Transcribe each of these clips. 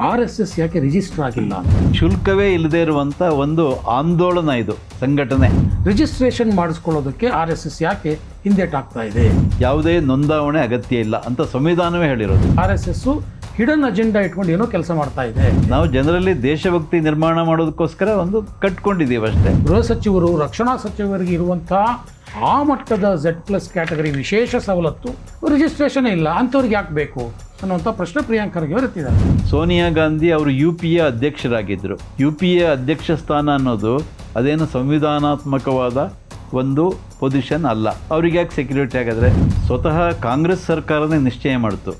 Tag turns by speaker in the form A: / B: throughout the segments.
A: RSS ಯಾಕೆ register ಆಗಿಲ್ಲ?
B: ಶುಲ್ಕವೇ ಇಲ್ಲದೇ ಇರುವಂಥ ಒಂದು ಆಂದೋಲನ ಇದು, ಸಂಘಟನೆ.
A: ರಿಜಿಸ್ಟ್ರೇಷನ್ ಮಾಡಿಸ್ಕೊಳ್ಳೋದಕ್ಕೆ RSS ಯಾಕೆ ಹಿಂದೇಟಾಗ್ತಾ ಇದೆ?
B: ಯಾವುದೇ ನೋಂದಾವಣೆ ಅಗತ್ಯ ಇಲ್ಲ ಅಂತ ಸಂವಿಧಾನವೇ ಹೇಳಿರೋದು.
A: RSS ಹಿಡನ್ ಅಜೆಂಡಾ ಇಟ್ಕೊಂಡು ಏನೋ ಕೆಲಸ ಮಾಡ್ತಾ ಇದೆ.
B: ನಾವು ಜನರಲ್ಲಿ ದೇಶಭಕ್ತಿ ನಿರ್ಮಾಣ ಮಾಡೋದಕ್ಕೋಸ್ಕರ ಒಂದು ಕಟ್ಕೊಂಡಿದ್ದೀವಿ ಅಷ್ಟೇ.
A: ಗೃಹ ಸಚಿವರು, ರಕ್ಷಣಾ ಸಚಿವರಿಗೆ ಇರುವಂತಹ ಆ ಮಟ್ಟದ Z+ ಕ್ಯಾಟಗರಿ ವಿಶೇಷ ಸವಲತ್ತು ರಿಜಿಸ್ಟ್ರೇಷನ್ ಇಲ್ಲ, ಅಂಥವ್ರಿಗೆ ಯಾಕೆ ಬೇಕು ಅನ್ನುವಂಥ ಪ್ರಶ್ನೆ ಪ್ರಿಯಾಂಕ್ ಖರ್ಗೆ ಅವರು ಎತ್ತಿದ್ದಾರೆ.
B: ಸೋನಿಯಾ ಗಾಂಧಿ ಅವರು UPA ಅಧ್ಯಕ್ಷರಾಗಿದ್ದರು. UPA ಅಧ್ಯಕ್ಷ ಸ್ಥಾನ ಅನ್ನೋದು ಅದೇನು ಸಂವಿಧಾನಾತ್ಮಕವಾದ ಒಂದು ಪೊಸಿಷನ್ ಅಲ್ಲ. ಅವ್ರಿಗೆ ಯಾಕೆ ಸೆಕ್ಯೂರಿಟಿ ಆಗಿದ್ರೆ? ಸ್ವತಃ ಕಾಂಗ್ರೆಸ್ ಸರ್ಕಾರನೇ ನಿಶ್ಚಯ ಮಾಡ್ತು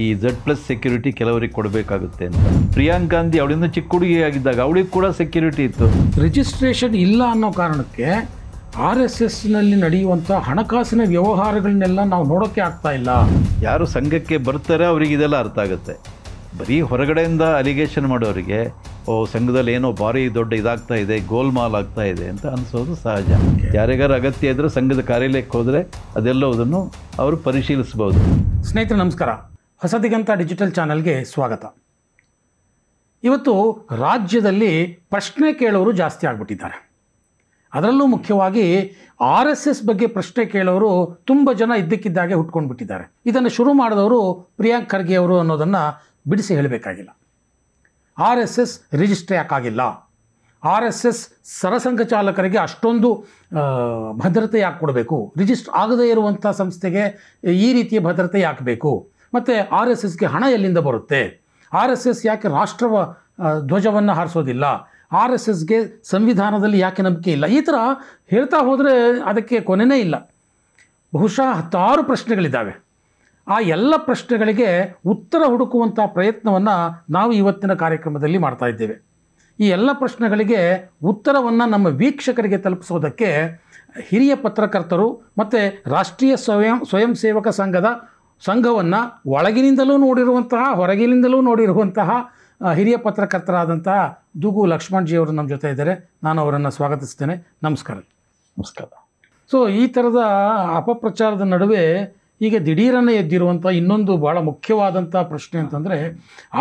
B: ಈ Z+ ಸೆಕ್ಯೂರಿಟಿ ಕೆಲವರಿಗೆ ಕೊಡಬೇಕಾಗುತ್ತೆ ಅಂತ. ಪ್ರಿಯಾಂಕ್ ಗಾಂಧಿ ಅವಳಿಂದ ಚಿಕ್ಕ ಹುಡುಗಿಯಾಗಿದ್ದಾಗ ಅವಳಿಗೆ ಕೂಡ ಸೆಕ್ಯೂರಿಟಿ ಇತ್ತು.
A: ರಿಜಿಸ್ಟ್ರೇಷನ್ ಇಲ್ಲ ಅನ್ನೋ ಕಾರಣಕ್ಕೆ RSSನಲ್ಲಿ ನಡೆಯುವಂಥ ಹಣಕಾಸಿನ ವ್ಯವಹಾರಗಳನ್ನೆಲ್ಲ ನಾವು ನೋಡೋಕ್ಕೆ ಆಗ್ತಾ ಇಲ್ಲ.
B: ಯಾರು ಸಂಘಕ್ಕೆ ಬರ್ತಾರೆ ಅವರಿಗೆ ಇದೆಲ್ಲ ಅರ್ಥ ಆಗುತ್ತೆ. ಬರೀ ಹೊರಗಡೆಯಿಂದ ಅಲಿಗೇಷನ್ ಮಾಡೋರಿಗೆ ಸಂಘದಲ್ಲಿ ಏನೋ ಭಾರಿ ದೊಡ್ಡ ಇದಾಗ್ತಾ ಇದೆ, ಗೋಲ್ಮಾಲ್ ಆಗ್ತಾ ಇದೆ ಅಂತ ಅನಿಸೋದು ಸಹಜ. ಯಾರಿಗಾರು ಅಗತ್ಯ ಇದ್ದರೆ ಸಂಘದ ಕಾರ್ಯಾಲಯಕ್ಕೆ ಹೋದರೆ ಅದೆಲ್ಲವುದನ್ನು ಅವರು ಪರಿಶೀಲಿಸ್ಬೋದು.
A: ಸ್ನೇಹಿತರೆ ನಮಸ್ಕಾರ, ಹೊಸ ದಿಗಂತ ಡಿಜಿಟಲ್ ಚಾನಲ್ಗೆ ಸ್ವಾಗತ. ಇವತ್ತು ರಾಜ್ಯದಲ್ಲಿ ಪ್ರಶ್ನೆ ಕೇಳೋರು ಜಾಸ್ತಿ ಆಗಿಬಿಟ್ಟಿದ್ದಾರೆ. ಅದರಲ್ಲೂ ಮುಖ್ಯವಾಗಿ RSS ಬಗ್ಗೆ ಪ್ರಶ್ನೆ ಕೇಳೋರು ತುಂಬ ಜನ ಇದ್ದಕ್ಕಿದ್ದಾಗೆ ಹುಟ್ಕೊಂಡು ಬಿಟ್ಟಿದ್ದಾರೆ. ಇದನ್ನು ಶುರು ಮಾಡಿದವರು ಪ್ರಿಯಾಂಕ್ ಖರ್ಗೆ ಅವರು ಅನ್ನೋದನ್ನು ಬಿಡಿಸಿ ಹೇಳಬೇಕಾಗಿಲ್ಲ. RSS ರಿಜಿಸ್ಟರ್ ಯಾಕಾಗಿಲ್ಲ? RSS ಸರಸಂಘ ಚಾಲಕರಿಗೆ ಅಷ್ಟೊಂದು ಭದ್ರತೆ ಯಾಕೆ ಕೊಡಬೇಕು? ರಿಜಿಸ್ಟರ್ ಆಗದೇ ಇರುವಂಥ ಸಂಸ್ಥೆಗೆ ಈ ರೀತಿಯ ಭದ್ರತೆ ಯಾಕೆ ಬೇಕು? ಮತ್ತು RSSಗೆ ಹಣ ಎಲ್ಲಿಂದ ಬರುತ್ತೆ? RSS ಯಾಕೆ ರಾಷ್ಟ್ರ ಧ್ವಜವನ್ನು ಹಾರಿಸೋದಿಲ್ಲ? RSSಗೆ ಸಂವಿಧಾನದಲ್ಲಿ ಯಾಕೆ ನಂಬಿಕೆ ಇಲ್ಲ? ಈ ಥರ ಹೇಳ್ತಾ ಹೋದರೆ ಅದಕ್ಕೆ ಕೊನೆಯೇ ಇಲ್ಲ. ಬಹುಶಃ 10 ಪ್ರಶ್ನೆಗಳಿದ್ದಾವೆ. ಆ ಎಲ್ಲ ಪ್ರಶ್ನೆಗಳಿಗೆ ಉತ್ತರ ಹುಡುಕುವಂಥ ಪ್ರಯತ್ನವನ್ನು ನಾವು ಇವತ್ತಿನ ಕಾರ್ಯಕ್ರಮದಲ್ಲಿ ಮಾಡ್ತಾ ಇದ್ದೇವೆ. ಈ ಎಲ್ಲ ಪ್ರಶ್ನೆಗಳಿಗೆ ಉತ್ತರವನ್ನು ನಮ್ಮ ವೀಕ್ಷಕರಿಗೆ ತಲುಪಿಸೋದಕ್ಕೆ ಹಿರಿಯ ಪತ್ರಕರ್ತರು ಮತ್ತು ರಾಷ್ಟ್ರೀಯ ಸ್ವಯಂ ಸೇವಕ ಸಂಘವನ್ನು ಒಳಗಿನಿಂದಲೂ ನೋಡಿರುವಂತಹ, ಹೊರಗಿನಿಂದಲೂ ನೋಡಿರುವಂತಹ ಹಿರಿಯ ಪತ್ರಕರ್ತರಾದಂತಹ ದುಗು ಲಕ್ಷ್ಮಣ್ ಜಿ ಅವರು ನಮ್ಮ ಜೊತೆ ಇದ್ದಾರೆ. ನಾನು ಅವರನ್ನು ಸ್ವಾಗತಿಸ್ತೇನೆ. ನಮಸ್ಕಾರ.
B: ನಮಸ್ಕಾರ.
A: ಸೊ ಈ ಥರದ ಅಪಪ್ರಚಾರದ ನಡುವೆ ಈಗ ದಿಢೀರನ್ನೇ ಎದ್ದಿರುವಂಥ ಇನ್ನೊಂದು ಭಾಳ ಮುಖ್ಯವಾದಂಥ ಪ್ರಶ್ನೆ ಅಂತಂದರೆ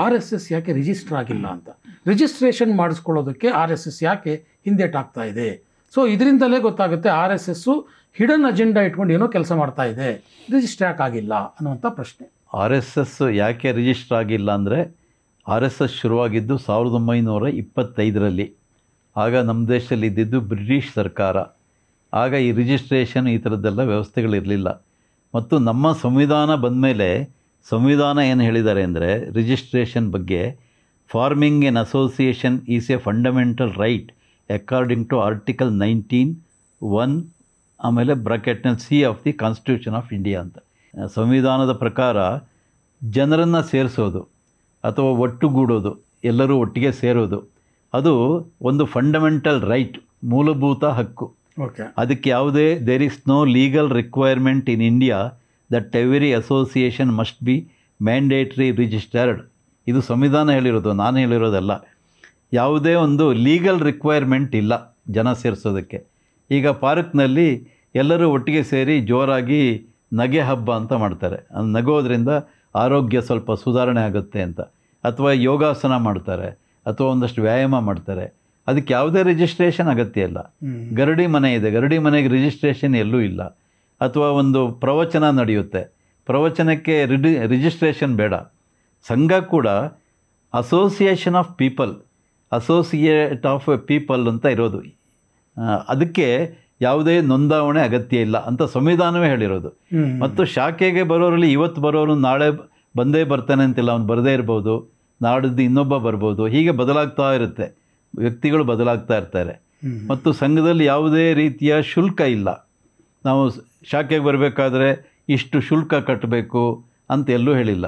A: RSS ಯಾಕೆ ರಿಜಿಸ್ಟರ್ ಆಗಿಲ್ಲ ಅಂತ. ರಿಜಿಸ್ಟ್ರೇಷನ್ ಮಾಡಿಸ್ಕೊಳ್ಳೋದಕ್ಕೆ RSS ಯಾಕೆ ಹಿಂದೇಟಾಗ್ತಾ ಇದೆ? ಸೊ ಇದರಿಂದಲೇ ಗೊತ್ತಾಗುತ್ತೆ RSS ಹಿಡನ್ ಅಜೆಂಡಾ ಇಟ್ಕೊಂಡು ಏನೋ ಕೆಲಸ ಮಾಡ್ತಾ ಇದೆ, ರಿಜಿಸ್ಟರ್ ಯಾಕೆ ಆಗಿಲ್ಲ ಅನ್ನುವಂಥ ಪ್ರಶ್ನೆ.
B: RSS ಯಾಕೆ ರಿಜಿಸ್ಟರ್ ಆಗಿಲ್ಲ ಅಂದರೆ RSS ಶುರುವಾಗಿದ್ದು 1925ರಲ್ಲಿ. ಆಗ ನಮ್ಮ ದೇಶದಲ್ಲಿ ಇದ್ದಿದ್ದು ಬ್ರಿಟಿಷ್ ಸರ್ಕಾರ. ಆಗ ಈ ರಿಜಿಸ್ಟ್ರೇಷನ್ ಈ ಥರದ್ದೆಲ್ಲ ವ್ಯವಸ್ಥೆಗಳಿರಲಿಲ್ಲ. ಮತ್ತು ನಮ್ಮ ಸಂವಿಧಾನ ಬಂದ ಮೇಲೆ ಸಂವಿಧಾನ ಏನು ಹೇಳಿದ್ದಾರೆ ಅಂದರೆ ರಿಜಿಸ್ಟ್ರೇಷನ್ ಬಗ್ಗೆ, forming an association is a fundamental right according to article 19(1) ಆಮೇಲೆ ಬ್ರಾಕೆಟ್ನಲ್ಲಿ C of the constitution of India ಅಂತ. ಸಂವಿಧಾನದ ಪ್ರಕಾರ ಜನರನ್ನು ಸೇರಿಸೋದು ಅಥವಾ ಒಟ್ಟುಗೂಡೋದು, ಎಲ್ಲರೂ ಒಟ್ಟಿಗೆ ಸೇರೋದು, ಅದು ಒಂದು ಫಂಡಮೆಂಟಲ್ ರೈಟ್, ಮೂಲಭೂತ ಹಕ್ಕು. ಅದಕ್ಕೆ ಯಾವುದೇ there is no legal requirement in India that every association must be mandatory registered. ಇದು ಸಂವಿಧಾನ ಹೇಳಿರೋದು, ನಾನು ಹೇಳಿರೋದಲ್ಲ. ಯಾವುದೇ ಒಂದು ಲೀಗಲ್ ರಿಕ್ವೈರ್ಮೆಂಟ್ ಇಲ್ಲ ಜನ ಸೇರಿಸೋದಕ್ಕೆ. ಈಗ ಪಾರ್ಕ್ನಲ್ಲಿ ಎಲ್ಲರೂ ಒಟ್ಟಿಗೆ ಸೇರಿ ಜೋರಾಗಿ ನಗೆ ಹಬ್ಬ ಅಂತ ಮಾಡ್ತಾರೆ. ಅದು ನಗೋದ್ರಿಂದ ಆರೋಗ್ಯ ಸ್ವಲ್ಪ ಸುಧಾರಣೆ ಆಗುತ್ತೆ ಅಂತ. ಅಥವಾ ಯೋಗಾಸನ ಮಾಡ್ತಾರೆ, ಅಥವಾ ಒಂದಷ್ಟು ವ್ಯಾಯಾಮ ಮಾಡ್ತಾರೆ. ಅದಕ್ಕೆ ಯಾವುದೇ ರಿಜಿಸ್ಟ್ರೇಷನ್ ಅಗತ್ಯ ಇಲ್ಲ. ಗರಡಿ ಮನೆ ಇದೆ, ಗರಡಿ ಮನೆಗೆ ರಿಜಿಸ್ಟ್ರೇಷನ್ ಎಲ್ಲೂ ಇಲ್ಲ. ಅಥವಾ ಒಂದು ಪ್ರವಚನ ನಡೆಯುತ್ತೆ, ಪ್ರವಚನಕ್ಕೆ ರಿಜಿಸ್ಟ್ರೇಷನ್ ಬೇಡ. ಸಂಘ ಕೂಡ association of people, associate of people ಅಂತ ಇರೋದು. ಅದಕ್ಕೆ ಯಾವುದೇ ನೋಂದಾವಣೆ ಅಗತ್ಯ ಇಲ್ಲ ಅಂತ ಸಂವಿಧಾನವೇ ಹೇಳಿರೋದು. ಮತ್ತು ಶಾಖೆಗೆ ಬರೋರಲ್ಲಿ ಇವತ್ತು ಬರೋರು ನಾಳೆ ಬಂದೇ ಬರ್ತಾನೆ ಅಂತಿಲ್ಲ. ಅವನು ಬರದೇ ಇರ್ಬೋದು, ನಾಡಿದ್ದು ಇನ್ನೊಬ್ಬ ಬರ್ಬೋದು. ಹೀಗೆ ಬದಲಾಗ್ತಾ ಇರುತ್ತೆ, ವ್ಯಕ್ತಿಗಳು ಬದಲಾಗ್ತಾ ಇರ್ತಾರೆ. ಮತ್ತು ಸಂಘದಲ್ಲಿ ಯಾವುದೇ ರೀತಿಯ ಶುಲ್ಕ ಇಲ್ಲ. ನಾವು ಶಾಖೆಗೆ ಬರಬೇಕಾದ್ರೆ ಇಷ್ಟು ಶುಲ್ಕ ಕಟ್ಟಬೇಕು ಅಂತ ಎಲ್ಲೂ ಹೇಳಿಲ್ಲ.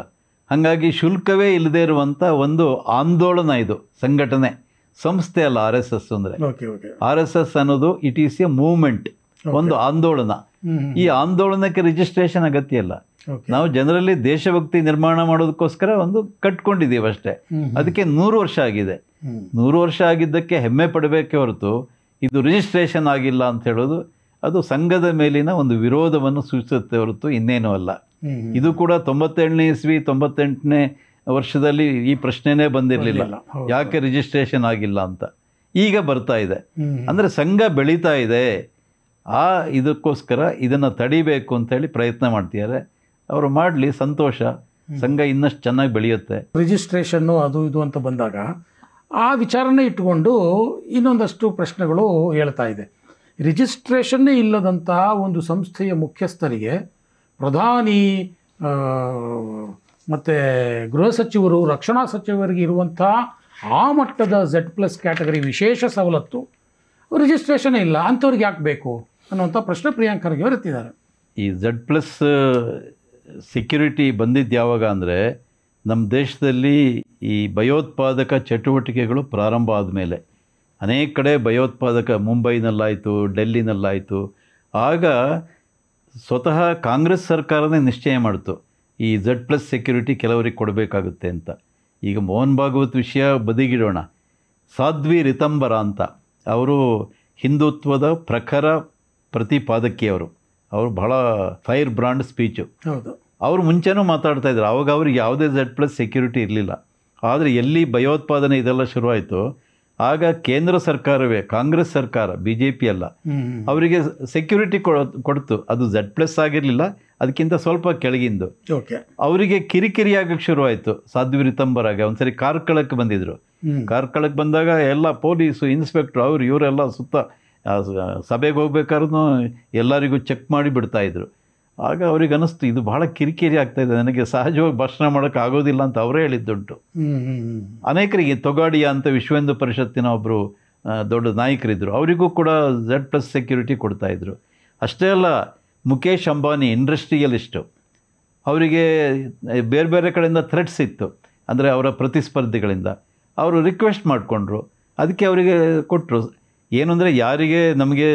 B: ಹಾಗಾಗಿ ಶುಲ್ಕವೇ ಇಲ್ಲದೇ ಇರುವಂಥ ಒಂದು ಆಂದೋಲನ ಇದು, ಸಂಘಟನೆ, ಸಂಸ್ಥೆ ಅಲ್ಲ RSS ಅಂದರೆ. RSS ಅನ್ನೋದು ಇಟ್ ಈಸ್ ಎ ಮೂವ್ಮೆಂಟ್, ಒಂದು ಆಂದೋಲನ. ಈ ಆಂದೋಲನಕ್ಕೆ ರಿಜಿಸ್ಟ್ರೇಷನ್ ಅಗತ್ಯ ಇಲ್ಲ. ನಾವು ಜನರಲ್ಲಿ ದೇಶಭಕ್ತಿ ನಿರ್ಮಾಣ ಮಾಡೋದಕ್ಕೋಸ್ಕರ ಒಂದು ಕಟ್ಕೊಂಡಿದ್ದೀವಿ ಅಷ್ಟೇ. ಅದಕ್ಕೆ 100 ವರ್ಷ ಆಗಿದೆ. 100 ವರ್ಷ ಆಗಿದ್ದಕ್ಕೆ ಹೆಮ್ಮೆ ಪಡಬೇಕೇ ಹೊರತು ಇದು ರಿಜಿಸ್ಟ್ರೇಷನ್ ಆಗಿಲ್ಲ ಅಂತ ಹೇಳೋದು ಅದು ಸಂಘದ ಮೇಲಿನ ಒಂದು ವಿರೋಧವನ್ನು ಸೂಚಿಸುತ್ತೆ ಹೊರತು ಇನ್ನೇನೂ ಅಲ್ಲ. ಇದು ಕೂಡ 97ನೇ ಇಸ್ವಿ 98ನೇ ವರ್ಷದಲ್ಲಿ ಈ ಪ್ರಶ್ನೆನೇ ಬಂದಿರಲಿಲ್ಲ,
A: ಹೌದು.
B: ಯಾಕೆ ರಿಜಿಸ್ಟ್ರೇಷನ್ ಆಗಿಲ್ಲ ಅಂತ. ಈಗ ಬರ್ತಾ ಇದೆ. ಅಂದರೆ ಸಂಘ ಬೆಳೀತಾ ಇದೆ. ಇದಕ್ಕೋಸ್ಕರ ಇದನ್ನು ತಡಿಬೇಕು ಅಂತೇಳಿ ಪ್ರಯತ್ನ ಮಾಡ್ತಿದ್ದಾರೆ. ಅವರು ಮಾಡಲಿ, ಸಂತೋಷ. ಸಂಘ ಇನ್ನಷ್ಟು ಚೆನ್ನಾಗಿ ಬೆಳೆಯುತ್ತೆ.
A: ರಿಜಿಸ್ಟ್ರೇಷನ್ನು ಅದು ಇದು ಅಂತ ಬಂದಾಗ ಆ ವಿಚಾರನೇ ಇಟ್ಟುಕೊಂಡು ಇನ್ನೊಂದಷ್ಟು ಪ್ರಶ್ನೆಗಳು ಹೇಳ್ತಾ ಇದೆ. ರಿಜಿಸ್ಟ್ರೇಷನ್ನೇ ಇಲ್ಲದಂತಹ ಒಂದು ಸಂಸ್ಥೆಯ ಮುಖ್ಯಸ್ಥರಿಗೆ ಪ್ರಧಾನಿ ಮತ್ತು ಗೃಹ ಸಚಿವರು, ರಕ್ಷಣಾ ಸಚಿವರಿಗೆ ಇರುವಂಥ ಆ ಮಟ್ಟದ Z+ ಕ್ಯಾಟಗರಿ ವಿಶೇಷ ಸವಲತ್ತು ರಿಜಿಸ್ಟ್ರೇಷನ್ನೇ ಇಲ್ಲ, ಅಂಥವ್ರಿಗೆ ಯಾಕೆ ಬೇಕು ಅನ್ನುವಂಥ ಪ್ರಶ್ನೆ ಪ್ರಿಯಾಂಕ್ ಖರ್ಗೆ ಅವರು ಎತ್ತಿದ್ದಾರೆ.
B: ಈ Z+ ಸೆಕ್ಯುರಿಟಿ ಬಂದಿದ್ದು ಯಾವಾಗ ಅಂದರೆ, ನಮ್ಮ ದೇಶದಲ್ಲಿ ಈ ಭಯೋತ್ಪಾದಕ ಚಟುವಟಿಕೆಗಳು ಪ್ರಾರಂಭ ಆದಮೇಲೆ ಅನೇಕ ಕಡೆ ಭಯೋತ್ಪಾದಕ ಮುಂಬೈನಲ್ಲಾಯಿತು, ಡೆಲ್ಲಿನಲ್ಲಾಯಿತು. ಆಗ ಸ್ವತಃ ಕಾಂಗ್ರೆಸ್ ಸರ್ಕಾರನೇ ನಿಶ್ಚಯ ಮಾಡಿತು ಈ Z+ ಸೆಕ್ಯುರಿಟಿ ಕೆಲವರಿಗೆ ಕೊಡಬೇಕಾಗುತ್ತೆ ಅಂತ. ಈಗ ಮೋಹನ್ ಭಾಗವತ್ ವಿಷಯ ಬದಿಗಿಡೋಣ. ಸಾಧ್ವಿ ರಿತಂಬರ ಅಂತ, ಅವರು ಹಿಂದುತ್ವದ ಪ್ರಖರ ಪ್ರತಿಪಾದಕಿಯವರು. ಅವರು ಬಹಳ ಫೈರ್ ಬ್ರಾಂಡ್ ಸ್ಪೀಚು.
A: ಹೌದು,
B: ಅವರು ಮುಂಚೆನೂ ಮಾತಾಡ್ತಾ ಇದ್ರು. ಆವಾಗ ಅವ್ರಿಗೆ ಯಾವುದೇ Z+ ಸೆಕ್ಯುರಿಟಿ ಇರಲಿಲ್ಲ. ಆದರೆ ಎಲ್ಲಿ ಭಯೋತ್ಪಾದನೆ ಇದೆಲ್ಲ ಶುರುವಾಯಿತು, ಆಗ ಕೇಂದ್ರ ಸರ್ಕಾರವೇ, ಕಾಂಗ್ರೆಸ್ ಸರ್ಕಾರ, BJP ಅಲ್ಲ, ಅವರಿಗೆ ಸೆಕ್ಯುರಿಟಿ ಕೊಡ್ತು. ಅದು Z+ ಆಗಿರಲಿಲ್ಲ, ಅದಕ್ಕಿಂತ ಸ್ವಲ್ಪ ಕೆಳಗಿಂದು. ಅವರಿಗೆ ಕಿರಿಕಿರಿ ಆಗಕ್ಕೆ ಶುರುವಾಯಿತು. ಸಾಧ್ವಿ ರಿತಂಬರಾಗೆ ಒಂದ್ಸರಿ ಕಾರ್ಕಳಕ್ಕೆ ಬಂದಿದ್ರು. ಕಾರ್ಕಳಕ್ಕೆ ಬಂದಾಗ ಎಲ್ಲ ಪೊಲೀಸು, ಇನ್ಸ್ಪೆಕ್ಟ್ರು, ಇವರೆಲ್ಲ ಸುತ್ತ ಸಭೆಗೆ ಹೋಗ್ಬೇಕಾದ್ರೂ ಎಲ್ಲರಿಗೂ ಚೆಕ್ ಮಾಡಿ ಬಿಡ್ತಾಯಿದ್ರು. ಆಗ ಅವ್ರಿಗೆ ಅನ್ನಿಸ್ತು ಇದು ಭಾಳ ಕಿರಿಕಿರಿ ಆಗ್ತಾಯಿದೆ, ನನಗೆ ಸಹಜವಾಗಿ ಭಾಷಣ ಮಾಡೋಕ್ಕೆ ಆಗೋದಿಲ್ಲ ಅಂತ ಅವರೇ ಹೇಳಿದ್ದುಂಟು. ಅನೇಕರಿಗೆ ತೊಗಾಡಿಯ ಅಂತ ವಿಶ್ವ ಹಿಂದೂ ಪರಿಷತ್ತಿನ ಒಬ್ಬರು ದೊಡ್ಡ ನಾಯಕರಿದ್ದರು, ಅವರಿಗೂ ಕೂಡ Z+ ಸೆಕ್ಯುರಿಟಿ ಕೊಡ್ತಾಯಿದ್ರು. ಅಷ್ಟೇ ಅಲ್ಲ, ಮುಖೇಶ್ ಅಂಬಾನಿ ಇಂಡಸ್ಟ್ರಿಯಲಿಸ್ಟು, ಅವರಿಗೆ ಬೇರೆ ಬೇರೆ ಕಡೆಯಿಂದ ಥ್ರೆಟ್ಸ್ ಇತ್ತು, ಅಂದರೆ ಅವರ ಪ್ರತಿಸ್ಪರ್ಧಿಗಳಿಂದ. ಅವರು ರಿಕ್ವೆಸ್ಟ್ ಮಾಡಿಕೊಂಡ್ರು, ಅದಕ್ಕೆ ಅವರಿಗೆ ಕೊಟ್ಟರು. ಏನು ಅಂದರೆ, ಯಾರಿಗೆ ನಮಗೆ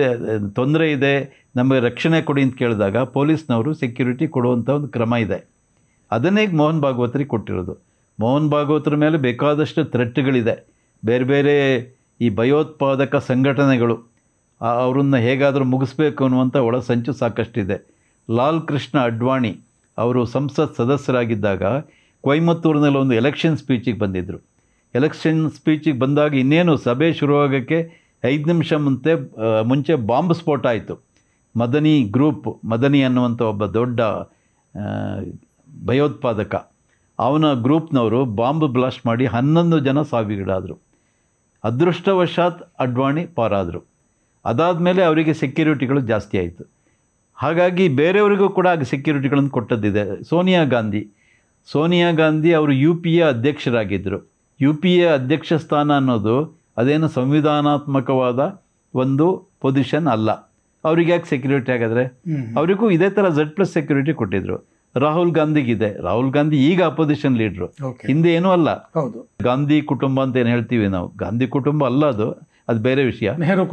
B: ತೊಂದರೆ ಇದೆ, ನಮಗೆ ರಕ್ಷಣೆ ಕೊಡಿ ಅಂತ ಕೇಳಿದಾಗ ಪೊಲೀಸ್ನವರು ಸೆಕ್ಯುರಿಟಿ ಕೊಡುವಂಥ ಒಂದು ಕ್ರಮ ಇದೆ. ಅದನ್ನೇ ಈಗ ಮೋಹನ್ ಭಾಗವತರಿಗೆ ಕೊಟ್ಟಿರೋದು. ಮೋಹನ್ ಭಾಗವತರ ಮೇಲೆ ಬೇಕಾದಷ್ಟು ಥ್ರೆಟ್ಗಳಿದೆ. ಬೇರೆ ಬೇರೆ ಈ ಭಯೋತ್ಪಾದಕ ಸಂಘಟನೆಗಳು ಅವರನ್ನು ಹೇಗಾದರೂ ಮುಗಿಸ್ಬೇಕು ಅನ್ನುವಂಥ ಒಳಸಂಚು ಸಾಕಷ್ಟಿದೆ. ಲಾಲ್ ಕೃಷ್ಣ ಅಡ್ವಾಣಿ ಅವರು ಸಂಸತ್ ಸದಸ್ಯರಾಗಿದ್ದಾಗ ಕೊಯಮತ್ತೂರಿನಲ್ಲಿ ಒಂದು ಎಲೆಕ್ಷನ್ ಸ್ಪೀಚಿಗೆ ಬಂದಿದ್ದರು. ಎಲೆಕ್ಷನ್ ಸ್ಪೀಚಿಗೆ ಬಂದಾಗ ಇನ್ನೇನು ಸಭೆ ಶುರುವಾಗೋಕ್ಕೆ 5 ನಿಮಿಷ ಮುಂಚೆ ಬಾಂಬ್ ಸ್ಫೋಟ ಆಯಿತು. ಮದನಿ ಅನ್ನುವಂಥ ಒಬ್ಬ ದೊಡ್ಡ ಭಯೋತ್ಪಾದಕ, ಅವನ ಗ್ರೂಪ್ನವರು ಬಾಂಬ್ ಬ್ಲಾಸ್ಟ್ ಮಾಡಿ 11 ಜನ ಸಾವಿಗೀಡಾದರು. ಅದೃಷ್ಟವಶಾತ್ ಅಡ್ವಾಣಿ ಪಾರಾದರು. ಅದಾದಮೇಲೆ ಅವರಿಗೆ ಸೆಕ್ಯುರಿಟಿಗಳು ಜಾಸ್ತಿ ಆಯಿತು. ಹಾಗಾಗಿ ಬೇರೆಯವರಿಗೂ ಕೂಡ ಸೆಕ್ಯುರಿಟಿಗಳನ್ನು ಕೊಟ್ಟದ್ದಿದೆ. ಸೋನಿಯಾ ಗಾಂಧಿ ಅವರು UPA ಅಧ್ಯಕ್ಷರಾಗಿದ್ದರು. UPA ಅಧ್ಯಕ್ಷ ಸ್ಥಾನ ಅನ್ನೋದು ಅದೇನು ಸಂವಿಧಾನಾತ್ಮಕವಾದ ಒಂದು ಪೊಸಿಷನ್ ಅಲ್ಲ. ಅವ್ರಿಗೆ ಯಾಕೆ ಸೆಕ್ಯುರಿಟಿ ಆಗಿದ್ರೆ? ಅವರಿಗೂ ಇದೇ ಥರ Z+ ಸೆಕ್ಯುರಿಟಿ ಕೊಟ್ಟಿದ್ರು. ರಾಹುಲ್ ಗಾಂಧಿಗಿದೆ. ರಾಹುಲ್ ಗಾಂಧಿ ಈಗ ಅಪೋಸಿಷನ್ ಲೀಡ್ರು, ಹಿಂದೆ ಏನೂ ಅಲ್ಲ. ಗಾಂಧಿ ಕುಟುಂಬ ಅಂತ ಏನು ಹೇಳ್ತೀವಿ ನಾವು, ಗಾಂಧಿ ಕುಟುಂಬ ಅಲ್ಲ, ಅದು ಬೇರೆ ವಿಷಯ. ನೆಹರು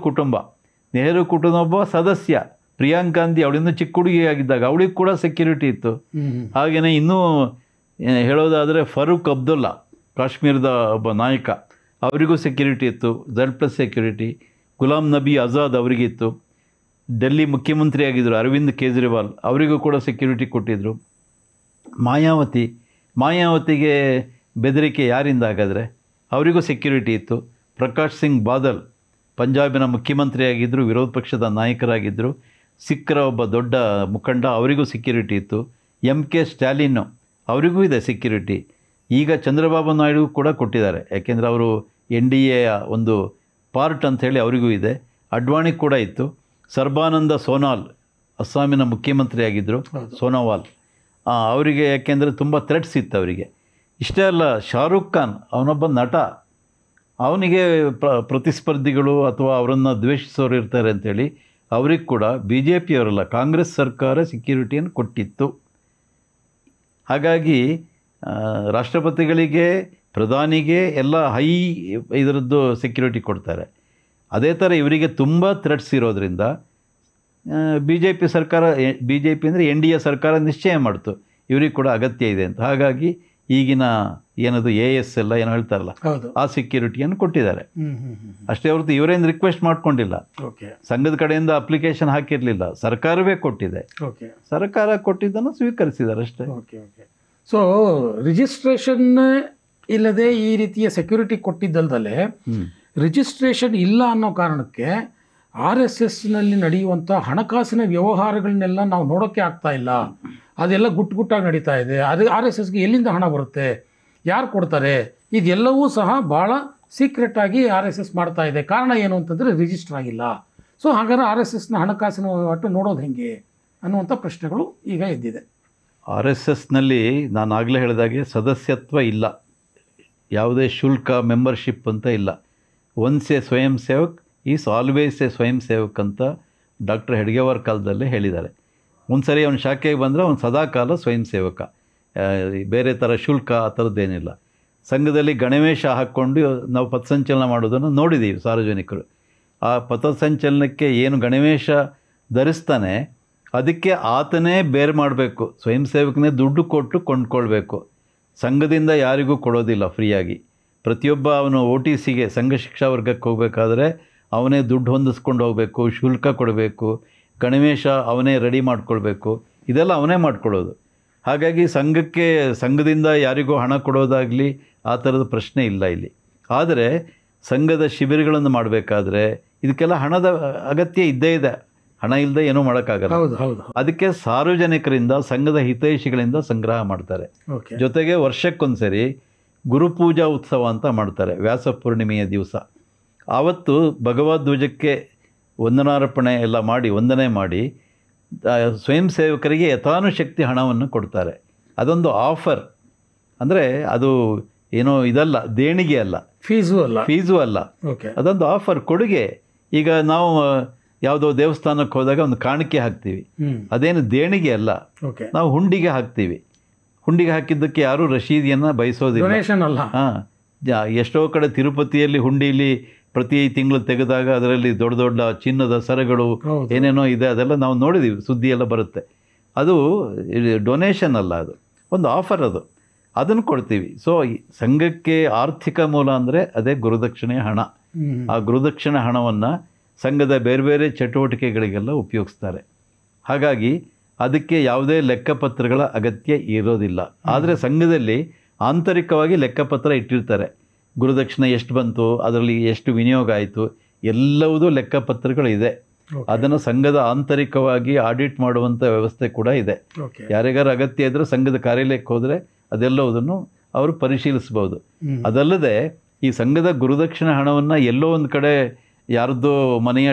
B: ಕುಟುಂಬ ಒಬ್ಬ ಸದಸ್ಯ. ಪ್ರಿಯಾಂಕ್ ಗಾಂಧಿ ಅವಳಿಂದ ಚಿಕ್ಕ ಹುಡುಗಿಯಾಗಿದ್ದಾಗ ಅವಳಿಗೆ ಕೂಡ ಸೆಕ್ಯುರಿಟಿ ಇತ್ತು. ಹಾಗೆಯೇ ಇನ್ನೂ ಹೇಳೋದಾದರೆ ಫರೂಕ್ ಅಬ್ದುಲ್ಲಾ, ಕಾಶ್ಮೀರದ ಒಬ್ಬ ನಾಯಕ, ಅವರಿಗೂ ಸೆಕ್ಯುರಿಟಿ ಇತ್ತು, Z+ ಸೆಕ್ಯುರಿಟಿ. ಗುಲಾಂ ನಬಿ ಆಜಾದ್ ಅವರಿಗಿತ್ತು. ಡೆಲ್ಲಿ ಮುಖ್ಯಮಂತ್ರಿ ಆಗಿದ್ದರು ಅರವಿಂದ್ ಕೇಜ್ರಿವಾಲ್, ಅವರಿಗೂ ಕೂಡ ಸೆಕ್ಯುರಿಟಿ ಕೊಟ್ಟಿದ್ದರು. ಮಾಯಾವತಿಗೆ ಬೆದರಿಕೆ ಯಾರಿಂದ ಹಾಗಾದರೆ? ಅವರಿಗೂ ಸೆಕ್ಯುರಿಟಿ ಇತ್ತು. ಪ್ರಕಾಶ್ ಸಿಂಗ್ ಬಾದಲ್ ಪಂಜಾಬಿನ ಮುಖ್ಯಮಂತ್ರಿ ಆಗಿದ್ದರು, ವಿರೋಧ ಪಕ್ಷದ ನಾಯಕರಾಗಿದ್ದರು. ಸಿಖ್ರ ಒಬ್ಬ ದೊಡ್ಡ ಮುಖಂಡ, ಅವರಿಗೂ ಸೆಕ್ಯುರಿಟಿ ಇತ್ತು. MK ಸ್ಟ್ಯಾಲಿನ್ನು, ಅವರಿಗೂ ಇದೆ ಸೆಕ್ಯುರಿಟಿ. ಈಗ ಚಂದ್ರಬಾಬು ನಾಯ್ಡು ಕೂಡ ಕೊಟ್ಟಿದ್ದಾರೆ, ಯಾಕೆಂದರೆ ಅವರು NDA ಒಂದು ಪಾರ್ಟ್ ಅಂಥೇಳಿ ಅವರಿಗೂ ಇದೆ. ಅಡ್ವಾಣಿ ಕೂಡ ಇತ್ತು. ಸರ್ಬಾನಂದ ಸೋನಾಲ್ ಅಸ್ಸಾಮಿನ ಮುಖ್ಯಮಂತ್ರಿ ಆಗಿದ್ದರು, ಸೋನೋವಾಲ್, ಅವರಿಗೆ ಯಾಕೆಂದರೆ ತುಂಬ ಥ್ರೆಟ್ಸ್ ಇತ್ತು ಅವರಿಗೆ. ಇಷ್ಟೇ ಅಲ್ಲ, ಶಾರುಖ್ ಖಾನ್ ಅವನೊಬ್ಬ ನಟ, ಅವನಿಗೆ ಪ್ರತಿಸ್ಪರ್ಧಿಗಳು ಅಥವಾ ಅವರನ್ನು ದ್ವೇಷಿಸೋರು ಇರ್ತಾರೆ ಅಂಥೇಳಿ ಅವ್ರಿಗೆ ಕೂಡ BJP ಅವರಲ್ಲ, ಕಾಂಗ್ರೆಸ್ ಸರ್ಕಾರ ಸೆಕ್ಯುರಿಟಿಯನ್ನು ಕೊಟ್ಟಿತ್ತು. ಹಾಗಾಗಿ ರಾಷ್ಟ್ರಪತಿಗಳಿಗೆ, ಪ್ರಧಾನಿಗೆ ಎಲ್ಲ ಹೈ ಇದರದ್ದು ಸೆಕ್ಯುರಿಟಿ ಕೊಡ್ತಾರೆ. ಅದೇ ಥರ ಇವರಿಗೆ ತುಂಬ ಥ್ರೆಟ್ಸ್ ಇರೋದರಿಂದ BJP ಅಂದರೆ NDA ಸರ್ಕಾರ ನಿಶ್ಚಯ ಮಾಡ್ತು ಇವ್ರಿಗೆ ಕೂಡ ಅಗತ್ಯ ಇದೆ ಅಂತ. ಹಾಗಾಗಿ ಈಗಿನ ಏನದು AS ಎಲ್ಲ ಏನೋ ಹೇಳ್ತಾರಲ್ಲ, ಆ ಸೆಕ್ಯುರಿಟಿಯನ್ನು ಕೊಟ್ಟಿದ್ದಾರೆ. ಅಷ್ಟೇ ಹೊರತು ಇವರೇನು ರಿಕ್ವೆಸ್ಟ್ ಮಾಡ್ಕೊಂಡಿಲ್ಲ, ಸಂಘದ ಕಡೆಯಿಂದ ಅಪ್ಲಿಕೇಶನ್ ಹಾಕಿರಲಿಲ್ಲ, ಸರ್ಕಾರವೇ ಕೊಟ್ಟಿದೆ. ಸರ್ಕಾರ ಕೊಟ್ಟಿದ್ದನ್ನು ಸ್ವೀಕರಿಸಿದ್ದಾರೆ ಅಷ್ಟೇ.
A: ಸೊ ರಿಜಿಸ್ಟ್ರೇಷನ್ ಇಲ್ಲದೆ ಈ ರೀತಿಯ ಸೆಕ್ಯೂರಿಟಿ ಕೊಟ್ಟಿದ್ದಲ್ದಲ್ಲೇ ರಿಜಿಸ್ಟ್ರೇಷನ್ ಇಲ್ಲ ಅನ್ನೋ ಕಾರಣಕ್ಕೆ RSSನಲ್ಲಿ ನಡೆಯುವಂಥ ಹಣಕಾಸಿನ ವ್ಯವಹಾರಗಳನ್ನೆಲ್ಲ ನಾವು ನೋಡೋಕ್ಕೆ ಆಗ್ತಾ ಇಲ್ಲ. ಅದೆಲ್ಲ ಗುಟ್ಟಾಗಿ ನಡೀತಾ ಇದೆ. ಅದು RSSಗೆ ಎಲ್ಲಿಂದ ಹಣ ಬರುತ್ತೆ, ಯಾರು ಕೊಡ್ತಾರೆ, ಇದೆಲ್ಲವೂ ಸಹ ಭಾಳ ಸೀಕ್ರೆಟಾಗಿ RSS ಮಾಡ್ತಾ ಇದೆ. ಕಾರಣ ಏನು ಅಂತಂದರೆ ರಿಜಿಸ್ಟರ್ ಆಗಿಲ್ಲ. ಸೊ ಹಾಗಾದ್ರೆ RSSನ ಹಣಕಾಸಿನ ವಹಿವಾಟು ನೋಡೋದು ಹೆಂಗೆ ಅನ್ನುವಂಥ ಪ್ರಶ್ನೆಗಳು ಈಗ ಎದ್ದಿದೆ.
B: RSSನಲ್ಲಿ ನಾನು ಆಗಲೇ ಹೇಳಿದಾಗೆ ಸದಸ್ಯತ್ವ ಇಲ್ಲ, ಯಾವುದೇ ಶುಲ್ಕ ಮೆಂಬರ್ಶಿಪ್ ಅಂತ ಇಲ್ಲ. ಒನ್ಸ್ ಎ ಸ್ವಯಂ ಸೇವಕ್ ಈಸ್ ಆಲ್ವೇಸ್ ಎ ಸ್ವಯಂ ಸೇವಕ್ ಅಂತ ಡಾಕ್ಟರ್ ಹೆಡ್ಗೇವಾರ್ ಕಾಲದಲ್ಲೇ ಹೇಳಿದ್ದಾರೆ. ಒಂದು ಸರಿ ಅವನ ಶಾಖೆಗೆ ಬಂದರೆ ಅವನು ಸದಾಕಾಲ ಸ್ವಯಂ ಸೇವಕ, ಬೇರೆ ಥರ ಶುಲ್ಕ ಆ ಥರದ್ದೇನಿಲ್ಲ. ಸಂಘದಲ್ಲಿ ಗಣವೇಶ ಹಾಕ್ಕೊಂಡು ನಾವು ಪಥಸಂಚಲನ ಮಾಡೋದನ್ನು ನೋಡಿದ್ದೀವಿ ಸಾರ್ವಜನಿಕರು. ಆ ಪಥಸಂಚಲನಕ್ಕೆ ಏನು ಗಣವೇಶ ಧರಿಸ್ತಾನೆ ಅದಕ್ಕೆ ಆತನೇ ಬೇರೆ ಮಾಡಬೇಕು, ಸ್ವಯಂ ಸೇವಕನೇ ದುಡ್ಡು ಕೊಟ್ಟು ಕೊಂಡ್ಕೊಳ್ಬೇಕು. ಸಂಘದಿಂದ ಯಾರಿಗೂ ಕೊಡೋದಿಲ್ಲ ಫ್ರೀಯಾಗಿ. ಪ್ರತಿಯೊಬ್ಬ ಅವನು OTCಗೆ ಸಂಘ ಶಿಕ್ಷಾ ವರ್ಗಕ್ಕೆ ಹೋಗಬೇಕಾದ್ರೆ ಅವನೇ ದುಡ್ಡು ಹೊಂದಿಸ್ಕೊಂಡು ಹೋಗಬೇಕು, ಶುಲ್ಕ ಕೊಡಬೇಕು, ಗಣವೇಶ ಅವನೇ ರೆಡಿ ಮಾಡ್ಕೊಳ್ಬೇಕು, ಇದೆಲ್ಲ ಅವನೇ ಮಾಡ್ಕೊಳ್ಳೋದು. ಹಾಗಾಗಿ ಸಂಘದಿಂದ ಯಾರಿಗೂ ಹಣ ಕೊಡೋದಾಗಲಿ ಆ ಥರದ ಪ್ರಶ್ನೆ ಇಲ್ಲ ಇಲ್ಲಿ. ಆದರೆ ಸಂಘದ ಶಿಬಿರಗಳನ್ನು ಮಾಡಬೇಕಾದ್ರೆ ಇದಕ್ಕೆಲ್ಲ ಹಣದ ಅಗತ್ಯ ಇದ್ದೇ ಇದೆ. ಹಣ ಇಲ್ಲದೆ ಏನೂ ಮಾಡೋಕ್ಕಾಗಲ್ಲ. ಅದಕ್ಕೆ ಸಾರ್ವಜನಿಕರಿಂದ, ಸಂಘದ ಹಿತೈಷಿಗಳಿಂದ ಸಂಗ್ರಹ ಮಾಡ್ತಾರೆ. ಜೊತೆಗೆ ವರ್ಷಕ್ಕೊಂದ್ಸರಿ ಗುರುಪೂಜಾ ಉತ್ಸವ ಅಂತ ಮಾಡ್ತಾರೆ, ವ್ಯಾಸ ಪೂರ್ಣಿಮೆಯ ದಿವಸ. ಆವತ್ತು ಭಗವದ್ಧ್ವಜಕ್ಕೆ ವಂದನಾರ್ಪಣೆ ಎಲ್ಲ ಮಾಡಿ, ವಂದನೆ ಮಾಡಿ ಸ್ವಯಂ ಸೇವಕರಿಗೆ ಯಥಾನುಶಕ್ತಿ ಹಣವನ್ನು ಕೊಡ್ತಾರೆ. ಅದೊಂದು ಆಫರ್. ಅಂದರೆ ಅದು ಏನೋ ಇದಲ್ಲ, ದೇಣಿಗೆ ಅಲ್ಲ, ಫೀಸು ಅಲ್ಲ, ಅದೊಂದು ಆಫರ್, ಕೊಡುಗೆ. ಈಗ ನಾವು ಯಾವುದೋ ದೇವಸ್ಥಾನಕ್ಕೆ ಹೋದಾಗ ಒಂದು ಕಾಣಿಕೆ ಹಾಕ್ತೀವಿ, ಅದೇನು ದೇಣಿಗೆ ಅಲ್ಲ, ನಾವು ಹುಂಡಿಗೆ ಹಾಕ್ತೀವಿ. ಹುಂಡಿಗೆ ಹಾಕಿದ್ದಕ್ಕೆ ಯಾರೂ ರಶೀದಿಯನ್ನು ಬಯಸೋದಿಲ್ಲ. ಹಾಂ, ಎಷ್ಟೋ ಕಡೆ ತಿರುಪತಿಯಲ್ಲಿ ಹುಂಡಿಲಿ ಪ್ರತಿ ತಿಂಗಳು ತೆಗೆದಾಗ ಅದರಲ್ಲಿ ದೊಡ್ಡ ದೊಡ್ಡ ಚಿನ್ನದ ಸರಗಳು ಏನೇನೋ ಇದೆ, ಅದೆಲ್ಲ ನಾವು ನೋಡಿದ್ದೀವಿ, ಸುದ್ದಿ ಎಲ್ಲ ಬರುತ್ತೆ. ಅದು ಡೊನೇಷನ್ ಅಲ್ಲ, ಅದು ಒಂದು ಆಫರ್. ಅದನ್ನು ಕೊಡ್ತೀವಿ. ಸೊ ಸಂಘಕ್ಕೆ ಆರ್ಥಿಕ ಮೂಲ ಅಂದರೆ ಅದೇ ಗುರುದಕ್ಷಿಣೆಯ ಹಣ. ಆ ಗುರುದಕ್ಷಿಣೆ ಹಣವನ್ನು ಸಂಘದ ಬೇರೆ ಬೇರೆ ಚಟುವಟಿಕೆಗಳಿಗೆಲ್ಲ ಉಪಯೋಗಿಸ್ತಾರೆ. ಹಾಗಾಗಿ ಅದಕ್ಕೆ ಯಾವುದೇ ಲೆಕ್ಕಪತ್ರಗಳ ಅಗತ್ಯ ಇರೋದಿಲ್ಲ. ಆದರೆ ಸಂಘದಲ್ಲಿ ಆಂತರಿಕವಾಗಿ ಲೆಕ್ಕಪತ್ರ ಇಟ್ಟಿರ್ತಾರೆ. ಗುರುದಕ್ಷಿಣೆ ಎಷ್ಟು ಬಂತು, ಅದರಲ್ಲಿ ಎಷ್ಟು ವಿನಿಯೋಗ ಆಯಿತು, ಎಲ್ಲವುದೂ ಲೆಕ್ಕಪತ್ರಗಳಿದೆ. ಅದನ್ನು ಸಂಘದ ಆಂತರಿಕವಾಗಿ ಆಡಿಟ್ ಮಾಡುವಂಥ ವ್ಯವಸ್ಥೆ ಕೂಡ ಇದೆ. ಯಾರಿಗಾರು ಅಗತ್ಯ ಇದ್ದರೆ ಸಂಘದ ಕಾರ್ಯಾಲಯಕ್ಕೆ ಹೋದರೆ ಅದೆಲ್ಲವುದನ್ನು ಅವರು ಪರಿಶೀಲಿಸ್ಬೋದು. ಅದಲ್ಲದೆ ಈ ಸಂಘದ ಗುರುದಕ್ಷಿಣೆ ಹಣವನ್ನು ಎಲ್ಲೋ ಒಂದು ಕಡೆ ಯಾರದ್ದೋ ಮನೆಯ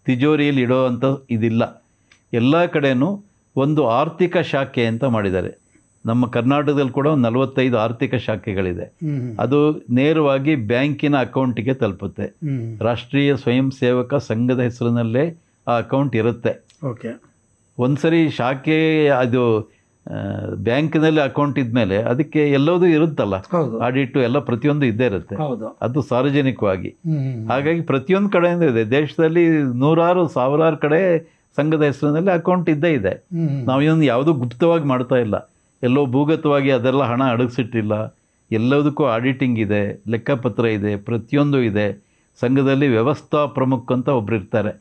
B: ತಿಜೋರಿಯಲ್ಲಿ ಇಡೋ ಅಂತ ಇದಿಲ್ಲ. ಎಲ್ಲ ಕಡೆಯೂ ಒಂದು ಆರ್ಥಿಕ ಶಾಖೆ ಅಂತ ಮಾಡಿದ್ದಾರೆ. ನಮ್ಮ ಕರ್ನಾಟಕದಲ್ಲಿ ಕೂಡ ಒಂದು 45 ಆರ್ಥಿಕ ಶಾಖೆಗಳಿದೆ. ಅದು ನೇರವಾಗಿ ಬ್ಯಾಂಕಿನ ಅಕೌಂಟಿಗೆ ತಲುಪುತ್ತೆ. ರಾಷ್ಟ್ರೀಯ ಸ್ವಯಂ ಸೇವಕ ಸಂಘದ ಹೆಸರಿನಲ್ಲೇ ಆ ಅಕೌಂಟ್ ಇರುತ್ತೆ. ಒಂದು ಸರಿ ಶಾಖೆ ಅದು ಬ್ಯಾಂಕಿನಲ್ಲಿ ಅಕೌಂಟ್ ಇದ್ಮೇಲೆ ಅದಕ್ಕೆ ಎಲ್ಲದೂ ಇರುತ್ತಲ್ಲ, ಆಡಿಟ್ಟು ಎಲ್ಲ ಪ್ರತಿಯೊಂದು ಇದ್ದೇ ಇರುತ್ತೆ. ಅದು ಸಾರ್ವಜನಿಕವಾಗಿ. ಹಾಗಾಗಿ ಪ್ರತಿಯೊಂದು ಕಡೆಯಿಂದ ಇದೆ. ದೇಶದಲ್ಲಿ ನೂರಾರು ಸಾವಿರಾರು ಕಡೆ ಸಂಘದ ಹೆಸರಿನಲ್ಲಿ ಅಕೌಂಟ್ ಇದ್ದೇ ಇದೆ. ನಾವು ಇದನ್ನು ಯಾವುದೂ ಗುಪ್ತವಾಗಿ ಮಾಡ್ತಾ ಇಲ್ಲ, ಎಲ್ಲೋ ಭೂಗತವಾಗಿ ಅದೆಲ್ಲ ಹಣ ಅಡಗಿಸಿಟ್ಟಿಲ್ಲ. ಎಲ್ಲದಕ್ಕೂ ಆಡಿಟಿಂಗ್ ಇದೆ, ಲೆಕ್ಕಪತ್ರ ಇದೆ, ಪ್ರತಿಯೊಂದು ಇದೆ. ಸಂಘದಲ್ಲಿ ವ್ಯವಸ್ಥಾ ಪ್ರಮುಖ ಅಂತ ಒಬ್ರು ಇರ್ತಾರೆ.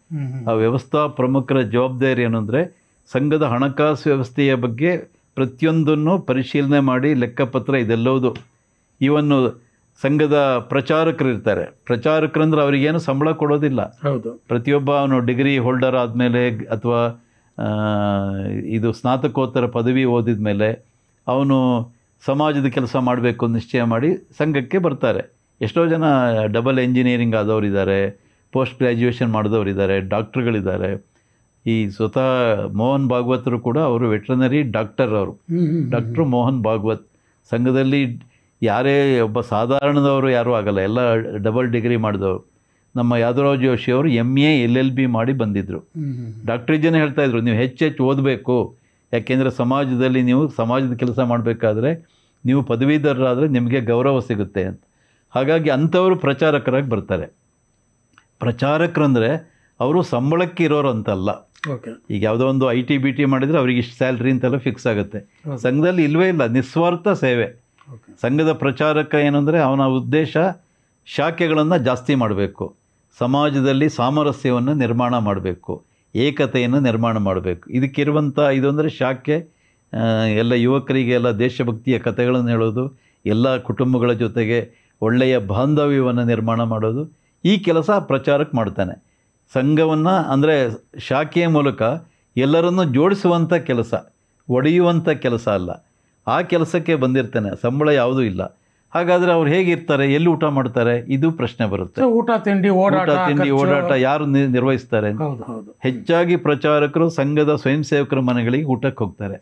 B: ಆ ವ್ಯವಸ್ಥಾ ಪ್ರಮುಖರ ಜವಾಬ್ದಾರಿ ಏನು ಅಂದರೆ ಸಂಘದ ಹಣಕಾಸು ವ್ಯವಸ್ಥೆಯ ಬಗ್ಗೆ ಪ್ರತಿಯೊಂದನ್ನು ಪರಿಶೀಲನೆ ಮಾಡಿ ಲೆಕ್ಕಪತ್ರ ಇದೆಲ್ಲವುದು. ಇವನ್ನು ಸಂಘದ ಪ್ರಚಾರಕರು ಇರ್ತಾರೆ. ಪ್ರಚಾರಕರಂದ್ರೆ ಅವರಿಗೇನು ಸಂಬಳ ಕೊಡೋದಿಲ್ಲ. ಪ್ರತಿಯೊಬ್ಬ ಅವನು ಡಿಗ್ರಿ ಹೋಲ್ಡರ್ ಆದಮೇಲೆ ಅಥವಾ ಇದು ಸ್ನಾತಕೋತ್ತರ ಪದವಿ ಓದಿದ ಮೇಲೆ ಅವನು ಸಮಾಜದ ಕೆಲಸ ಮಾಡಬೇಕು ನಿಶ್ಚಯ ಮಾಡಿ ಸಂಘಕ್ಕೆ ಬರ್ತಾರೆ. ಎಷ್ಟೋ ಜನ ಡಬಲ್ ಎಂಜಿನಿಯರಿಂಗ್ ಆದವರಿದ್ದಾರೆ, ಪೋಸ್ಟ್ ಗ್ರ್ಯಾಜುಯೇಷನ್ ಮಾಡಿದವರಿದ್ದಾರೆ, ಡಾಕ್ಟ್ರುಗಳಿದ್ದಾರೆ. ಈ ಸ್ವತಃ ಮೋಹನ್ ಭಾಗವತರು ಕೂಡ ಅವರು ವೆಟ್ರನರಿ ಡಾಕ್ಟರ್. ಅವರು ಡಾಕ್ಟ್ರು ಮೋಹನ್ ಭಾಗವತ್. ಸಂಘದಲ್ಲಿ ಯಾರೇ ಒಬ್ಬ ಸಾಧಾರಣದವರು ಯಾರೂ ಆಗಲ್ಲ, ಎಲ್ಲ ಡಬಲ್ ಡಿಗ್ರಿ ಮಾಡಿದವರು. ನಮ್ಮ ಯಾದವರಾವ್ ಜೋಶಿ ಅವರು MA LLB ಮಾಡಿ ಬಂದಿದ್ದರು. ಡಾಕ್ಟ್ರ್ ಜನ ಹೇಳ್ತಾಯಿದ್ರು, ನೀವು ಹೆಚ್ಚೆಚ್ಚು ಓದಬೇಕು, ಯಾಕೆಂದರೆ ಸಮಾಜದಲ್ಲಿ ನೀವು ಸಮಾಜದ ಕೆಲಸ ಮಾಡಬೇಕಾದ್ರೆ ನೀವು ಪದವೀಧರರಾದರೆ ನಿಮಗೆ ಗೌರವ ಸಿಗುತ್ತೆ ಅಂತ. ಹಾಗಾಗಿ ಅಂಥವರು ಪ್ರಚಾರಕರಾಗಿ ಬರ್ತಾರೆ. ಪ್ರಚಾರಕರಂದರೆ ಅವರು ಸಂಬಳಕ್ಕೆ ಇರೋರು ಅಂತಲ್ಲ. ಈಗ ಯಾವುದೋ ಒಂದು IT BT ಮಾಡಿದರೆ ಅವ್ರಿಗೆ ಇಷ್ಟು ಸ್ಯಾಲ್ರಿ ಅಂತೆಲ್ಲ ಫಿಕ್ಸ್ ಆಗುತ್ತೆ. ಸಂಘದಲ್ಲಿ ಇಲ್ಲವೇ ಇಲ್ಲ, ನಿಸ್ವಾರ್ಥ ಸೇವೆ. ಸಂಘದ ಪ್ರಚಾರಕ ಏನಂದರೆ ಅವನ ಉದ್ದೇಶ ಶಾಖೆಗಳನ್ನು ಜಾಸ್ತಿ ಮಾಡಬೇಕು, ಸಮಾಜದಲ್ಲಿ ಸಾಮರಸ್ಯವನ್ನು ನಿರ್ಮಾಣ ಮಾಡಬೇಕು, ಏಕತೆಯನ್ನು ನಿರ್ಮಾಣ ಮಾಡಬೇಕು. ಇದಕ್ಕಿರುವಂಥ ಇದು ಅಂದರೆ ಶಾಖೆ ಎಲ್ಲ ಯುವಕರಿಗೆ ಎಲ್ಲ ದೇಶಭಕ್ತಿಯ ಕಥೆಗಳನ್ನು ಹೇಳೋದು, ಎಲ್ಲ ಕುಟುಂಬಗಳ ಜೊತೆಗೆ ಒಳ್ಳೆಯ ಬಾಂಧವ್ಯವನ್ನು ನಿರ್ಮಾಣ ಮಾಡೋದು, ಈ ಕೆಲಸ ಪ್ರಚಾರಕ್ಕೆ ಮಾಡ್ತಾನೆ. ಸಂಘವನ್ನು ಅಂದರೆ ಶಾಖೆಯ ಮೂಲಕ ಎಲ್ಲರನ್ನೂ ಜೋಡಿಸುವಂಥ ಕೆಲಸ, ಒಡೆಯುವಂಥ ಕೆಲಸ ಅಲ್ಲ. ಆ ಕೆಲಸಕ್ಕೆ ಬಂದಿರ್ತಾನೆ, ಸಂಬಳ ಯಾವುದೂ ಇಲ್ಲ. ಹಾಗಾದರೆ ಅವ್ರು ಹೇಗಿರ್ತಾರೆ, ಎಲ್ಲಿ ಊಟ ಮಾಡ್ತಾರೆ, ಇದು ಪ್ರಶ್ನೆ ಬರುತ್ತೆ.
A: ಊಟ ತಿಂಡಿ
B: ಓಡಾಟ ಯಾರು ನಿರ್ವಹಿಸ್ತಾರೆ? ಹೆಚ್ಚಾಗಿ ಪ್ರಚಾರಕರು ಸಂಘದ ಸ್ವಯಂ ಸೇವಕರ ಮನೆಗಳಿಗೆ ಊಟಕ್ಕೆ ಹೋಗ್ತಾರೆ.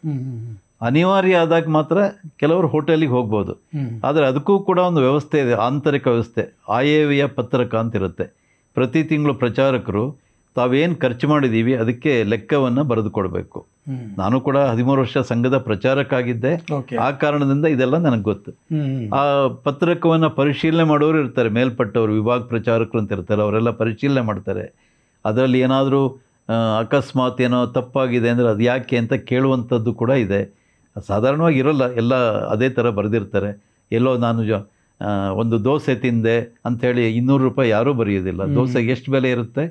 B: ಅನಿವಾರ್ಯ ಆದಾಗ ಮಾತ್ರ ಕೆಲವರು ಹೋಟೆಲಿಗೆ ಹೋಗ್ಬೋದು. ಆದರೆ ಅದಕ್ಕೂ ಕೂಡ ಒಂದು ವ್ಯವಸ್ಥೆ ಇದೆ, ಆಂತರಿಕ ವ್ಯವಸ್ಥೆ. ಆಯವ್ಯಯ ಪತ್ರಕ ಅಂತಿರುತ್ತೆ. ಪ್ರತಿ ತಿಂಗಳು ಪ್ರಚಾರಕರು ತಾವೇನು ಖರ್ಚು ಮಾಡಿದ್ದೀವಿ ಅದಕ್ಕೆ ಲೆಕ್ಕವನ್ನು ಬರೆದು ಕೊಡಬೇಕು. ನಾನು ಕೂಡ 13 ವರ್ಷ ಸಂಘದ ಪ್ರಚಾರಕ್ಕಾಗಿದ್ದೆ. ಆ ಕಾರಣದಿಂದ ಇದೆಲ್ಲ ನನಗೆ ಗೊತ್ತು. ಆ ಪತ್ರಕವನ್ನು ಪರಿಶೀಲನೆ ಮಾಡೋರು ಇರ್ತಾರೆ, ಮೇಲ್ಪಟ್ಟವರು, ವಿಭಾಗ ಪ್ರಚಾರಕರು ಅಂತ ಇರ್ತಾರೆ, ಅವರೆಲ್ಲ ಪರಿಶೀಲನೆ ಮಾಡ್ತಾರೆ. ಅದರಲ್ಲಿ ಏನಾದರೂ ಅಕಸ್ಮಾತ್ ಏನೋ ತಪ್ಪಾಗಿದೆ ಅಂದರೆ ಅದು ಯಾಕೆ ಅಂತ ಕೇಳುವಂಥದ್ದು ಕೂಡ ಇದೆ. ಸಾಧಾರಣವಾಗಿ ಇರೋಲ್ಲ, ಎಲ್ಲ ಅದೇ ಥರ ಬರೆದಿರ್ತಾರೆ. ಎಲ್ಲೋ ನಾನು ಒಂದು ದೋಸೆ ತಿಂದೆ ಅಂಥೇಳಿ 200 ರೂಪಾಯಿ ಯಾರೂ ಬರೆಯೋದಿಲ್ಲ. ದೋಸೆಗೆ ಎಷ್ಟು ಬೆಲೆ ಇರುತ್ತೆ,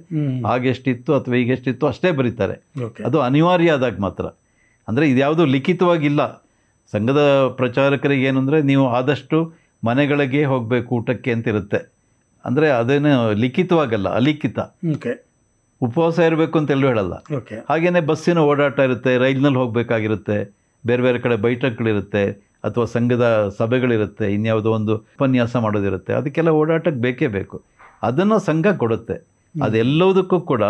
B: ಆಗೆಷ್ಟಿತ್ತು ಅಥವಾ ಈಗೆಷ್ಟಿತ್ತು ಅಷ್ಟೇ ಬರೀತಾರೆ. ಅದು ಅನಿವಾರ್ಯ ಆದಾಗ ಮಾತ್ರ. ಅಂದರೆ ಇದ್ಯಾವುದೂ ಲಿಖಿತವಾಗಿಲ್ಲ. ಸಂಘದ ಪ್ರಚಾರಕರಿಗೆ ಏನಂದರೆ ನೀವು ಆದಷ್ಟು ಮನೆಗಳಿಗೆ ಹೋಗಬೇಕು ಊಟಕ್ಕೆ ಅಂತಿರುತ್ತೆ. ಅಂದರೆ ಅದೇನು ಲಿಖಿತವಾಗಲ್ಲ, ಅಲಿಖಿತ. ಉಪವಾಸ ಇರಬೇಕು ಅಂತ ಎಲ್ಲೂ ಹೇಳಲ್ಲ. ಹಾಗೆಯೇ ಬಸ್ಸಿನ ಓಡಾಟ ಇರುತ್ತೆ, ರೈಲಿನಲ್ಲಿ ಹೋಗಬೇಕಾಗಿರುತ್ತೆ, ಬೇರೆ ಬೇರೆ ಕಡೆ ಬೈಠಕ್ಗಳಿರುತ್ತೆ, ಅಥವಾ ಸಂಘದ ಸಭೆಗಳಿರುತ್ತೆ, ಇನ್ಯಾವುದೋ ಒಂದು ಉಪನ್ಯಾಸ ಮಾಡೋದಿರುತ್ತೆ. ಅದಕ್ಕೆಲ್ಲ ಓಡಾಟಕ್ಕೆ ಬೇಕೇ ಬೇಕು. ಅದನ್ನು ಸಂಘ ಕೊಡುತ್ತೆ. ಅದೆಲ್ಲದಕ್ಕೂ ಕೂಡ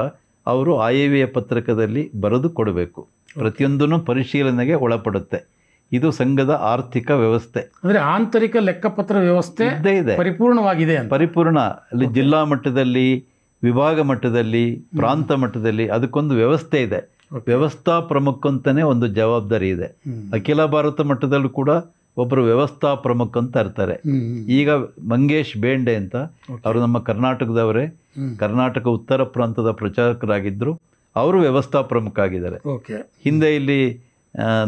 B: ಅವರು ಆಯವ್ಯಯ ಪತ್ರಕದಲ್ಲಿ ಬರೆದು ಕೊಡಬೇಕು. ಪ್ರತಿಯೊಂದನ್ನು ಪರಿಶೀಲನೆಗೆ ಒಳಪಡುತ್ತೆ. ಇದು ಸಂಘದ ಆರ್ಥಿಕ ವ್ಯವಸ್ಥೆ.
A: ಅಂದರೆ ಆಂತರಿಕ ಲೆಕ್ಕಪತ್ರ ವ್ಯವಸ್ಥೆ ಇದೆ, ಪರಿಪೂರ್ಣವಾಗಿದೆ.
B: ಪರಿಪೂರ್ಣ. ಅಲ್ಲಿ ಜಿಲ್ಲಾ ಮಟ್ಟದಲ್ಲಿ, ವಿಭಾಗ ಮಟ್ಟದಲ್ಲಿ, ಪ್ರಾಂತ ಮಟ್ಟದಲ್ಲಿ ಅದಕ್ಕೊಂದು ವ್ಯವಸ್ಥೆ ಇದೆ. ವ್ಯವಸ್ಥಾ ಪ್ರಮುಖ ಅಂತಲೇ ಒಂದು ಜವಾಬ್ದಾರಿ ಇದೆ. ಅಖಿಲ ಭಾರತ ಮಟ್ಟದಲ್ಲೂ ಕೂಡ ಒಬ್ಬರು ವ್ಯವಸ್ಥಾ ಪ್ರಮುಖ ಅಂತ ಇರ್ತಾರೆ. ಈಗ ಮಂಗೇಶ್ ಬೇಂಡೆ ಅಂತ, ಅವರು ನಮ್ಮ ಕರ್ನಾಟಕದವರೇ, ಕರ್ನಾಟಕ ಉತ್ತರ ಪ್ರಾಂತದ ಪ್ರಚಾರಕರಾಗಿದ್ದರು. ಅವರು ವ್ಯವಸ್ಥಾ ಪ್ರಮುಖ ಆಗಿದ್ದಾರೆ. ಹಿಂದೆ ಇಲ್ಲಿ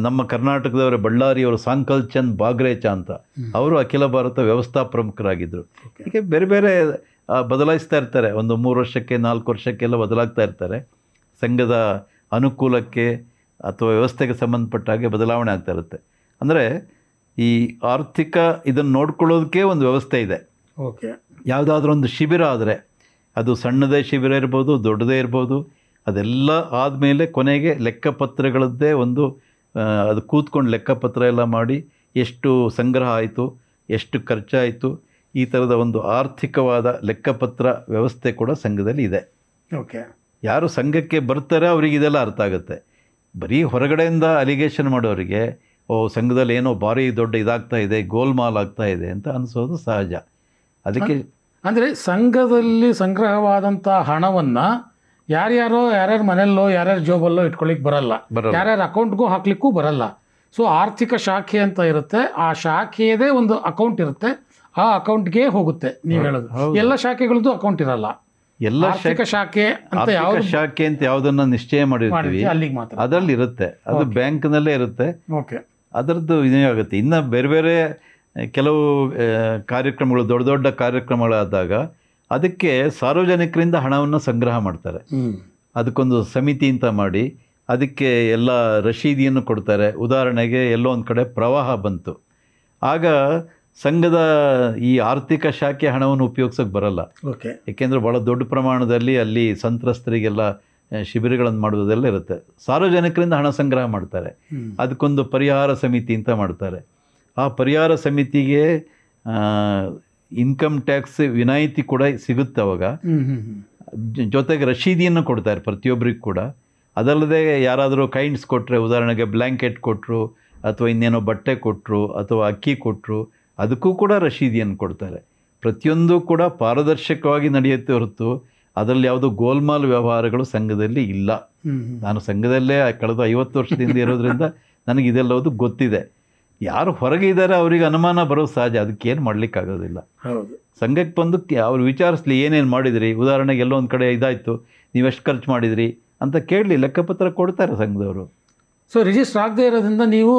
B: ನಮ್ಮ ಕರ್ನಾಟಕದವರೇ ಬಳ್ಳಾರಿಯವರು ಸಾಂಕಲ್ ಚಂದ್ ಬಾಗ್ರೇಚ ಅಂತ, ಅವರು ಅಖಿಲ ಭಾರತ ವ್ಯವಸ್ಥಾ ಪ್ರಮುಖರಾಗಿದ್ದರು. ಹೀಗೆ ಬೇರೆ ಬೇರೆ ಬದಲಾಯಿಸ್ತಾ ಇರ್ತಾರೆ. ಒಂದು 3 ವರ್ಷಕ್ಕೆ 4 ವರ್ಷಕ್ಕೆಲ್ಲ ಬದಲಾಗ್ತಾ ಇರ್ತಾರೆ. ಸಂಘದ ಅನುಕೂಲಕ್ಕೆ ಅಥವಾ ವ್ಯವಸ್ಥೆಗೆ ಸಂಬಂಧಪಟ್ಟ ಹಾಗೆ ಬದಲಾವಣೆ ಆಗ್ತಾ ಇರುತ್ತೆ. ಅಂದರೆ ಈ ಆರ್ಥಿಕ ಇದನ್ನು ನೋಡ್ಕೊಳ್ಳೋದಕ್ಕೆ ಒಂದು ವ್ಯವಸ್ಥೆ ಇದೆ. ಯಾವುದಾದ್ರೂ ಒಂದು ಶಿಬಿರ ಆದರೆ, ಅದು ಸಣ್ಣದೇ ಶಿಬಿರ ಇರ್ಬೋದು, ದೊಡ್ಡದೇ ಇರ್ಬೋದು, ಅದೆಲ್ಲ ಆದಮೇಲೆ ಕೊನೆಗೆ ಲೆಕ್ಕಪತ್ರಗಳದ್ದೇ ಒಂದು ಅದು ಕೂತ್ಕೊಂಡು ಲೆಕ್ಕಪತ್ರ ಎಲ್ಲ ಮಾಡಿ ಎಷ್ಟು ಸಂಗ್ರಹ ಆಯಿತು, ಎಷ್ಟು ಖರ್ಚಾಯಿತು, ಈ ಥರದ ಒಂದು ಆರ್ಥಿಕವಾದ ಲೆಕ್ಕಪತ್ರ ವ್ಯವಸ್ಥೆ ಕೂಡ ಸಂಘದಲ್ಲಿ ಇದೆ. ಯಾರು ಸಂಘಕ್ಕೆ ಬರ್ತಾರೆ ಅವರಿಗೆ ಇದೆಲ್ಲ ಅರ್ಥ ಆಗುತ್ತೆ. ಬರೀ ಹೊರಗಡೆಯಿಂದ ಅಲಿಗೇಷನ್ ಮಾಡೋರಿಗೆ ಸಂಘದಲ್ಲಿ ಏನೋ ಭಾರಿ ದೊಡ್ಡ ಇದಾಗ್ತಾ ಇದೆ, ಗೋಲ್ಮಾಲ್ ಆಗ್ತಾ ಇದೆ ಅಂತ ಅನಿಸೋದು ಸಹಜ. ಅದಕ್ಕೆ
A: ಅಂದರೆ ಸಂಘದಲ್ಲಿ ಸಂಗ್ರಹವಾದಂಥ ಹಣವನ್ನು ಯಾರ್ಯಾರ ಮನೆಯಲ್ಲೋ ಯಾರ್ಯಾರ ಜೋಬಲ್ಲೋ ಇಟ್ಕೊಳ್ಳಿಕ್ಕೆ ಬರಲ್ಲ, ಯಾರ್ಯಾರ ಅಕೌಂಟ್ಗೂ ಹಾಕ್ಲಿಕ್ಕೂ ಬರಲ್ಲ. ಸೊ ಆರ್ಥಿಕ ಶಾಖೆ ಅಂತ ಇರುತ್ತೆ, ಆ ಶಾಖೆಯದೇ ಒಂದು ಅಕೌಂಟ್ ಇರುತ್ತೆ, ಆ ಅಕೌಂಟ್ಗೆ ಹೋಗುತ್ತೆ. ನೀವು ಹೇಳೋದು ಎಲ್ಲ ಶಾಖೆಗಳದ್ದು ಅಕೌಂಟ್ ಇರಲ್ಲ.
B: ಎಲ್ಲ
A: ಶಾಖೆ
B: ಅಂತ ಯಾವುದನ್ನ ನಿಶ್ಚಯ ಮಾಡಿರ್ತೀವಿ ಅದರಲ್ಲಿ ಇರುತ್ತೆ, ಅದು ಬ್ಯಾಂಕ್ನಲ್ಲೇ ಇರುತ್ತೆ. ಅದರದ್ದು ಇದೇ ಆಗುತ್ತೆ. ಇನ್ನು ಬೇರೆ ಬೇರೆ ಕೆಲವು ಕಾರ್ಯಕ್ರಮಗಳು, ದೊಡ್ಡ ದೊಡ್ಡ ಕಾರ್ಯಕ್ರಮಗಳಾದಾಗ ಅದಕ್ಕೆ ಸಾರ್ವಜನಿಕರಿಂದ ಹಣವನ್ನು ಸಂಗ್ರಹ ಮಾಡ್ತಾರೆ. ಅದಕ್ಕೊಂದು ಸಮಿತಿ ಅಂತ ಮಾಡಿ ಅದಕ್ಕೆ ಎಲ್ಲ ರಶೀದಿಯನ್ನು ಕೊಡ್ತಾರೆ. ಉದಾಹರಣೆಗೆ ಎಲ್ಲೋ ಒಂದು ಕಡೆ ಪ್ರವಾಹ ಬಂತು, ಆಗ ಸಂಘದ ಈ ಆರ್ಥಿಕ ಶಾಖೆ ಹಣವನ್ನು ಉಪಯೋಗಿಸೋಕೆ ಬರಲ್ಲ. ಏಕೆಂದರೆ ಭಾಳ ದೊಡ್ಡ ಪ್ರಮಾಣದಲ್ಲಿ ಅಲ್ಲಿ ಸಂತ್ರಸ್ತರಿಗೆಲ್ಲ ಶಿಬಿರಗಳನ್ನು ಮಾಡೋದೆಲ್ಲ ಇರುತ್ತೆ. ಸಾರ್ವಜನಿಕರಿಂದ ಹಣ ಸಂಗ್ರಹ ಮಾಡ್ತಾರೆ. ಅದಕ್ಕೊಂದು ಪರಿಹಾರ ಸಮಿತಿ ಅಂತ ಮಾಡ್ತಾರೆ. ಆ ಪರಿಹಾರ ಸಮಿತಿಗೆ ಇನ್ಕಮ್ ಟ್ಯಾಕ್ಸ್ ವಿನಾಯಿತಿ ಕೂಡ ಸಿಗುತ್ತೆ. ಅವಾಗ ಜೊತೆಗೆ ರಶೀದಿಯನ್ನು ಕೊಡ್ತಾರೆ ಪ್ರತಿಯೊಬ್ಬರಿಗೂ ಕೂಡ. ಅದಲ್ಲದೆ ಯಾರಾದರೂ ಕೈಂಡ್ಸ್ ಕೊಟ್ಟರೆ, ಉದಾಹರಣೆಗೆ ಬ್ಲ್ಯಾಂಕೆಟ್ ಕೊಟ್ಟರು ಅಥವಾ ಇನ್ನೇನೋ ಬಟ್ಟೆ ಕೊಟ್ಟರು ಅಥವಾ ಅಕ್ಕಿ ಕೊಟ್ಟರು, ಅದಕ್ಕೂ ಕೂಡ ರಶೀದಿಯನ್ನು ಕೊಡ್ತಾರೆ. ಪ್ರತಿಯೊಂದು ಕೂಡ ಪಾರದರ್ಶಕವಾಗಿ ನಡೆಯುತ್ತೆ ಹೊರತು ಅದರಲ್ಲಿ ಯಾವುದೋ ಗೋಲ್ಮಾಲ್ ವ್ಯವಹಾರಗಳು ಸಂಘದಲ್ಲಿ ಇಲ್ಲ. ನಾನು ಸಂಘದಲ್ಲೇ ಕಳೆದ 50 ವರ್ಷದಿಂದ ಇರೋದ್ರಿಂದ ನನಗೆ ಇದೆಲ್ಲವುದು ಗೊತ್ತಿದೆ. ಯಾರು ಹೊರಗೆ ಇದ್ದಾರೆ ಅವರಿಗೆ ಅನುಮಾನ ಬರೋದು ಸಹಜ, ಅದಕ್ಕೇನು ಮಾಡಲಿಕ್ಕಾಗೋದಿಲ್ಲ. ಸಂಘಕ್ಕೆ ಬಂದು ಅವ್ರು ವಿಚಾರಿಸ್ಲಿ, ಏನೇನು ಮಾಡಿದಿರಿ, ಉದಾಹರಣೆಗೆ ಎಲ್ಲೋ ಒಂದು ಕಡೆ ಇದಾಯಿತು, ನೀವೆಷ್ಟು ಖರ್ಚು ಮಾಡಿದಿರಿ ಅಂತ ಕೇಳಲಿ, ಲೆಕ್ಕಪತ್ರ ಕೊಡ್ತಾರೆ ಸಂಘದವರು.
A: ಸೊ ರಿಜಿಸ್ಟರ್ ಆಗದೆ ಇರೋದ್ರಿಂದ ನೀವು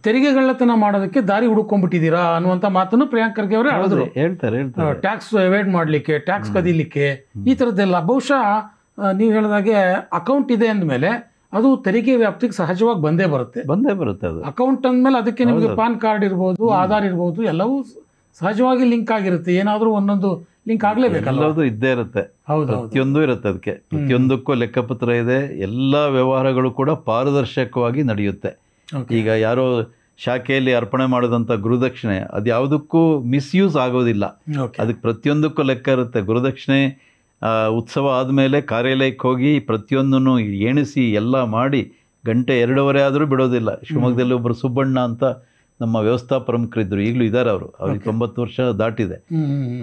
A: ತೆರಿಗೆಗಳ್ಳತನ ಮಾಡೋದಕ್ಕೆ ದಾರಿ ಹುಡುಕೊಂಡ್ಬಿಟ್ಟಿದ್ದೀರಾ ಅನ್ನುವಂಥ ಮಾತನ್ನು ಪ್ರಿಯಾಂಕ್ ಖರ್ಗೆ ಅವರೇ
B: ಹೇಳ್ತಾರೆ.
A: ಟ್ಯಾಕ್ಸ್ ಎವೇಡ್ ಮಾಡಲಿಕ್ಕೆ, ಟ್ಯಾಕ್ಸ್ ಕದೀಲಿಕ್ಕೆ, ಈ ಥರದ್ದೆಲ್ಲ. ಬಹುಶಃ ನೀವು ಹೇಳಿದಾಗೆ ಅಕೌಂಟ್ ಇದೆ ಅಂದಮೇಲೆ ಅದು ತೆರಿಗೆ ವ್ಯಾಪ್ತಿಗೆ ಸಹಜವಾಗಿ ಬಂದೇ ಬರುತ್ತೆ
B: ಅದು.
A: ಅಕೌಂಟ್ ಅಂದಮೇಲೆ ಅದಕ್ಕೆ ನಿಮಗೆ ಪಾನ್ ಕಾರ್ಡ್ ಇರ್ಬೋದು, ಆಧಾರ್ ಇರ್ಬೋದು, ಎಲ್ಲವೂ ಸಹಜವಾಗಿ ಲಿಂಕ್ ಆಗಿರುತ್ತೆ. ಏನಾದರೂ ಒಂದೊಂದು ಲಿಂಕ್ ಆಗಲೇಬೇಕಲ್ಲ,
B: ಎಲ್ಲದು ಇದ್ದೇ ಇರುತ್ತೆ, ಪ್ರತಿಯೊಂದು ಇರುತ್ತೆ. ಅದಕ್ಕೆ ಪ್ರತಿಯೊಂದಕ್ಕೂ ಲೆಕ್ಕಪತ್ರ ಇದೆ. ಎಲ್ಲ ವ್ಯವಹಾರಗಳು ಕೂಡ ಪಾರದರ್ಶಕವಾಗಿ ನಡೆಯುತ್ತೆ. ಈಗ ಯಾರೋ ಶಾಖೆಯಲ್ಲಿ ಅರ್ಪಣೆ ಮಾಡಿದಂಥ ಗುರುದಕ್ಷಿಣೆ ಅದು ಯಾವುದಕ್ಕೂ ಮಿಸ್ಯೂಸ್ ಆಗೋದಿಲ್ಲ. ಅದಕ್ಕೆ ಪ್ರತಿಯೊಂದಕ್ಕೂ ಲೆಕ್ಕ ಇರುತ್ತೆ. ಗುರುದಕ್ಷಿಣೆ ಉತ್ಸವ ಆದಮೇಲೆ ಕಾರ್ಯಾಲಯಕ್ಕೆ ಹೋಗಿ ಪ್ರತಿಯೊಂದನ್ನು ಎಣಿಸಿ ಎಲ್ಲ ಮಾಡಿ ಗಂಟೆ 2:30 ಆದರೂ ಬಿಡೋದಿಲ್ಲ. ಶಿವಮೊಗ್ಗದಲ್ಲಿ ಒಬ್ಬರು ಸುಬ್ಬಣ್ಣ ಅಂತ ನಮ್ಮ ವ್ಯವಸ್ಥಾ ಪ್ರಮುಖರಿದ್ದರು, ಈಗಲೂ ಇದ್ದಾರೆ. ಅವ್ರಿಗೆ 90 ವರ್ಷ ದಾಟಿದೆ.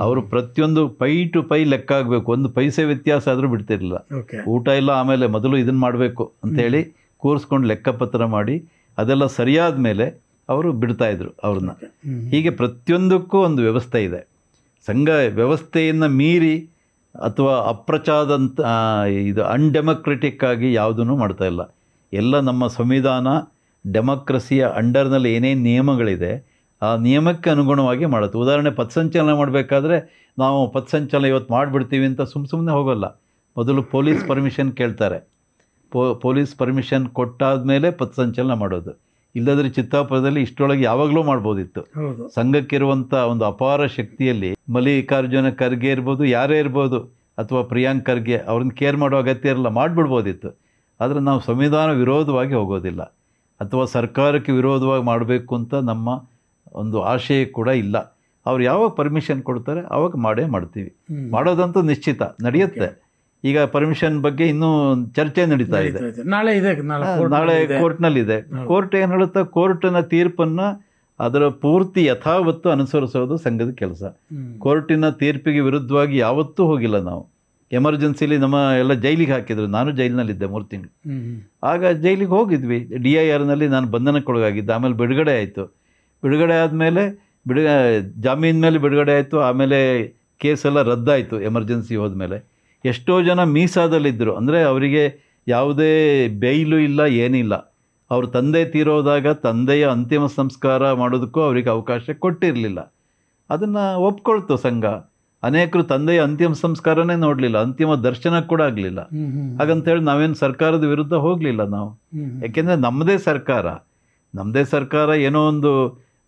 B: ಅವರು ಪ್ರತಿಯೊಂದು ಪೈ ಟು ಪೈ ಲೆಕ್ಕ ಆಗಬೇಕು, ಒಂದು ಪೈಸೆ ವ್ಯತ್ಯಾಸ ಆದರೂ ಬಿಡ್ತಿರಲಿಲ್ಲ. ಊಟ ಇಲ್ಲ, ಆಮೇಲೆ ಮೊದಲು ಇದನ್ನು ಮಾಡಬೇಕು ಅಂತೇಳಿ ಕೂರಿಸ್ಕೊಂಡು ಲೆಕ್ಕಪತ್ರ ಮಾಡಿ ಅದೆಲ್ಲ ಸರಿಯಾದ ಮೇಲೆ ಅವರು ಬಿಡ್ತಾಯಿದ್ರು ಅವ್ರನ್ನ. ಹೀಗೆ ಪ್ರತಿಯೊಂದಕ್ಕೂ ಒಂದು ವ್ಯವಸ್ಥೆ ಇದೆ. ಸಂಘ ವ್ಯವಸ್ಥೆಯನ್ನು ಮೀರಿ ಅಥವಾ ಅಪ್ರಚಾದಂಥ ಇದು ಅನ್ಡೆಮೊಕ್ರೆಟಿಕ್ ಆಗಿ ಯಾವುದೂ ಮಾಡ್ತಾ ಇಲ್ಲ. ಎಲ್ಲ ನಮ್ಮ ಸಂವಿಧಾನ ಡೆಮೋಕ್ರಸಿಯ ಅಂಡರ್ನಲ್ಲಿ ಏನೇನು ನಿಯಮಗಳಿದೆ ಆ ನಿಯಮಕ್ಕೆ ಅನುಗುಣವಾಗಿ ಮಾಡುತ್ತೆ. ಉದಾಹರಣೆ, ಪಥಸಂಚಲನ ಮಾಡಬೇಕಾದ್ರೆ ನಾವು ಪಥಸಂಚಲನ ಇವತ್ತು ಮಾಡಿಬಿಡ್ತೀವಿ ಅಂತ ಸುಮ್ಮನೆ ಹೋಗೋಲ್ಲ. ಮೊದಲು ಪೊಲೀಸ್ ಪರ್ಮಿಷನ್ ಕೇಳ್ತಾರೆ. ಪೊಲೀಸ್ ಪರ್ಮಿಷನ್ ಕೊಟ್ಟಾದ ಮೇಲೆ ಪಥಸಂಚಲನ ಮಾಡೋದು. ಇಲ್ಲದ್ರೆ ಚಿತ್ತಾಪುರದಲ್ಲಿ ಇಷ್ಟರೊಳಗೆ ಯಾವಾಗಲೂ ಮಾಡ್ಬೋದಿತ್ತು. ಸಂಘಕ್ಕಿರುವಂಥ ಒಂದು ಅಪಾರ ಶಕ್ತಿಯಲ್ಲಿ ಮಲ್ಲಿಕಾರ್ಜುನ ಖರ್ಗೆ ಇರ್ಬೋದು, ಯಾರೇ ಇರ್ಬೋದು, ಅಥವಾ ಪ್ರಿಯಾಂಕ್ ಖರ್ಗೆ, ಅವ್ರನ್ನ ಕೇರ್ ಮಾಡೋ ಅಗತ್ಯ ಇರಲ್ಲ, ಮಾಡಿಬಿಡ್ಬೋದಿತ್ತು. ಆದರೆ ನಾವು ಸಂವಿಧಾನ ವಿರೋಧವಾಗಿ ಹೋಗೋದಿಲ್ಲ, ಅಥವಾ ಸರ್ಕಾರಕ್ಕೆ ವಿರೋಧವಾಗಿ ಮಾಡಬೇಕು ಅಂತ ನಮ್ಮ ಒಂದು ಆಶಯ ಕೂಡ ಇಲ್ಲ. ಅವ್ರು ಯಾವಾಗ ಪರ್ಮಿಷನ್ ಕೊಡ್ತಾರೆ ಆವಾಗ ಮಾಡೇ ಮಾಡ್ತೀವಿ. ಮಾಡೋದಂತೂ ನಿಶ್ಚಿತ ನಡೆಯುತ್ತೆ. ಈಗ ಪರ್ಮಿಷನ್ ಬಗ್ಗೆ ಇನ್ನೂ ಚರ್ಚೆ ನಡೀತಾ ಇದೆ. ನಾಳೆ ಕೋರ್ಟ್ನಲ್ಲಿದೆ. ಕೋರ್ಟ್ ಏನು ಹೇಳುತ್ತೆ, ಕೋರ್ಟಿನ ತೀರ್ಪನ್ನು ಅದರ ಪೂರ್ತಿ ಯಥಾವತ್ತು ಅನುಸರಿಸೋದು ಸಂಘದ ಕೆಲಸ. ಕೋರ್ಟಿನ ತೀರ್ಪಿಗೆ ವಿರುದ್ಧವಾಗಿ ಯಾವತ್ತೂ ಹೋಗಿಲ್ಲ ನಾವು. ಎಮರ್ಜೆನ್ಸಿಲಿ ನಮ್ಮ ಎಲ್ಲ ಜೈಲಿಗೆ ಹಾಕಿದ್ರು. ನಾನು ಜೈಲಿನಲ್ಲಿದ್ದೆ 3 ತಿಂಗಳು. ಆಗ ಜೈಲಿಗೆ ಹೋಗಿದ್ವಿ. DIRನಲ್ಲಿ ನಾನು ಬಂಧನಕ್ಕೊಳಗಾಗಿದ್ದೆ. ಆಮೇಲೆ ಬಿಡುಗಡೆ ಆಯಿತು. ಬಿಡುಗಡೆ ಆದಮೇಲೆ ಜಾಮೀನು ಮೇಲೆ ಬಿಡುಗಡೆ ಆಯಿತು. ಆಮೇಲೆ ಕೇಸೆಲ್ಲ ರದ್ದಾಯಿತು ಎಮರ್ಜೆನ್ಸಿ ಹೋದ್ಮೇಲೆ. ಎಷ್ಟೋ ಜನ ಮೀಸಾದಲ್ಲಿದ್ದರು. ಅಂದರೆ ಅವರಿಗೆ ಯಾವುದೇ ಬೇಯ್ಲು ಇಲ್ಲ, ಏನಿಲ್ಲ. ಅವ್ರ ತಂದೆ ತೀರೋದಾಗ ತಂದೆಯ ಅಂತಿಮ ಸಂಸ್ಕಾರ ಮಾಡೋದಕ್ಕೂ ಅವರಿಗೆ ಅವಕಾಶ ಕೊಟ್ಟಿರಲಿಲ್ಲ. ಅದನ್ನು ಒಪ್ಕೊಳ್ತು ಸಂಘ. ಅನೇಕರು ತಂದೆಯ ಅಂತಿಮ ಸಂಸ್ಕಾರನೇ ನೋಡಲಿಲ್ಲ, ಅಂತಿಮ ದರ್ಶನ ಕೂಡ ಆಗಲಿಲ್ಲ. ಹಾಗಂತೇಳಿ ನಾವೇನು ಸರ್ಕಾರದ ವಿರುದ್ಧ ಹೋಗಲಿಲ್ಲ ನಾವು. ಯಾಕೆಂದರೆ ನಮ್ಮದೇ ಸರ್ಕಾರ ಏನೋ ಒಂದು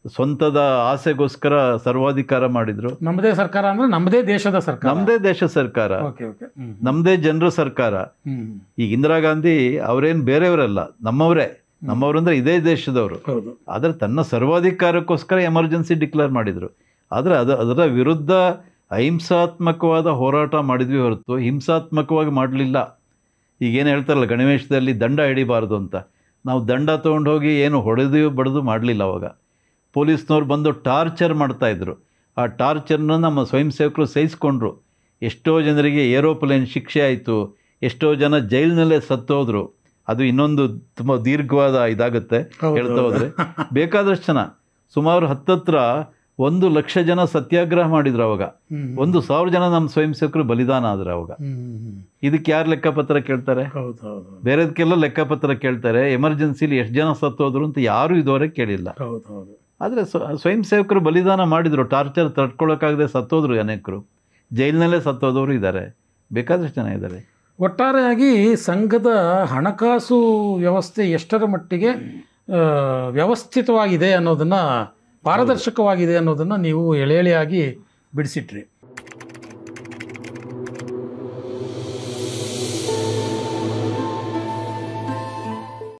B: ಸ್ವಂತದ ಆಸೆಗೋಸ್ಕರ ಸರ್ವಾಧಿಕಾರ ಮಾಡಿದ್ರು.
A: ನಮ್ಮದೇ ಸರ್ಕಾರ ಅಂದರೆ ನಮ್ಮದೇ ದೇಶದ ಸರ್ಕಾರ,
B: ನಮ್ಮದೇ ದೇಶ ಸರ್ಕಾರ, ನಮ್ಮದೇ ಜನರ ಸರ್ಕಾರ. ಈಗ ಇಂದಿರಾ ಗಾಂಧಿ ಅವರೇನು ಬೇರೆಯವರಲ್ಲ, ನಮ್ಮವರೇ. ನಮ್ಮವರು ಅಂದರೆ ಇದೇ ದೇಶದವರು. ಆದರೆ ತನ್ನ ಸರ್ವಾಧಿಕಾರಕ್ಕೋಸ್ಕರ ಎಮರ್ಜೆನ್ಸಿ ಡಿಕ್ಲೇರ್ ಮಾಡಿದರು. ಆದರೆ ಅದರ ವಿರುದ್ಧ ಅಹಿಂಸಾತ್ಮಕವಾದ ಹೋರಾಟ ಮಾಡಿದ್ವಿ ಹೊರತು ಹಿಂಸಾತ್ಮಕವಾಗಿ ಮಾಡಲಿಲ್ಲ. ಈಗೇನು ಹೇಳ್ತಾರಲ್ಲ ಗಣವೇಶದಲ್ಲಿ ದಂಡ ಹಿಡಿಬಾರ್ದು ಅಂತ, ನಾವು ದಂಡ ತೊಗೊಂಡು ಹೋಗಿ ಏನು ಹೊಡೆದು ಬಡಿದು ಮಾಡಲಿಲ್ಲ. ಅವಾಗ ಪೊಲೀಸ್ನವ್ರು ಬಂದು ಟಾರ್ಚರ್ ಮಾಡ್ತಾಯಿದ್ರು. ಆ ಟಾರ್ಚರ್ನ ನಮ್ಮ ಸ್ವಯಂ ಸೇವಕರು ಸಹಿಸ್ಕೊಂಡ್ರು. ಎಷ್ಟೋ ಜನರಿಗೆ ಏರೋಪ್ಲೇನ್ ಶಿಕ್ಷೆ ಆಯಿತು, ಎಷ್ಟೋ ಜನ ಜೈಲಿನಲ್ಲೇ ಸತ್ತೋದ್ರು. ಅದು ಇನ್ನೊಂದು ತುಂಬ ದೀರ್ಘವಾದ ಇದಾಗುತ್ತೆ ಹೇಳ್ತಾ ಹೋದರೆ. ಬೇಕಾದಷ್ಟು ಜನ, ಸುಮಾರು 1,000 ಜನ ಸತ್ಯಾಗ್ರಹ ಮಾಡಿದ್ರು ಅವಾಗ. 1,000 ಜನ ನಮ್ಮ ಸ್ವಯಂ ಸೇವಕರು ಬಲಿದಾನ ಆದ್ರು ಅವಾಗ. ಇದಕ್ಕೆ ಯಾರು ಲೆಕ್ಕಪತ್ರ ಕೇಳ್ತಾರೆ? ಬೇರೆದಕ್ಕೆಲ್ಲ ಲೆಕ್ಕಪತ್ರ ಕೇಳ್ತಾರೆ. ಎಮರ್ಜೆನ್ಸಿಲಿ ಎಷ್ಟು ಜನ ಸತ್ತೋದ್ರು ಅಂತ ಯಾರೂ ಇದುವರೆಗೆ ಕೇಳಿಲ್ಲ. ಆದರೆ ಸ್ವಯಂ ಸೇವಕರು ಬಲಿದಾನ ಮಾಡಿದರು. ಟಾರ್ಚರ್ ತಡ್ಕೊಳ್ಳೋಕ್ಕಾಗದೆ ಸತ್ತೋದ್ರು ಅನೇಕರು. ಜೈಲಿನಲ್ಲೇ ಸತ್ತೋದವರು ಇದ್ದಾರೆ, ಬೇಕಾದಷ್ಟು ಜನ ಇದ್ದಾರೆ.
A: ಒಟ್ಟಾರೆಯಾಗಿ ಸಂಘದ ಹಣಕಾಸು ವ್ಯವಸ್ಥೆ ಎಷ್ಟರ ಮಟ್ಟಿಗೆ ವ್ಯವಸ್ಥಿತವಾಗಿದೆ ಅನ್ನೋದನ್ನು, ಪಾರದರ್ಶಕವಾಗಿದೆ ಅನ್ನೋದನ್ನು ನೀವು ಎಳೆಯಾಗಿ ಬಿಡಿಸಿಟ್ರಿ.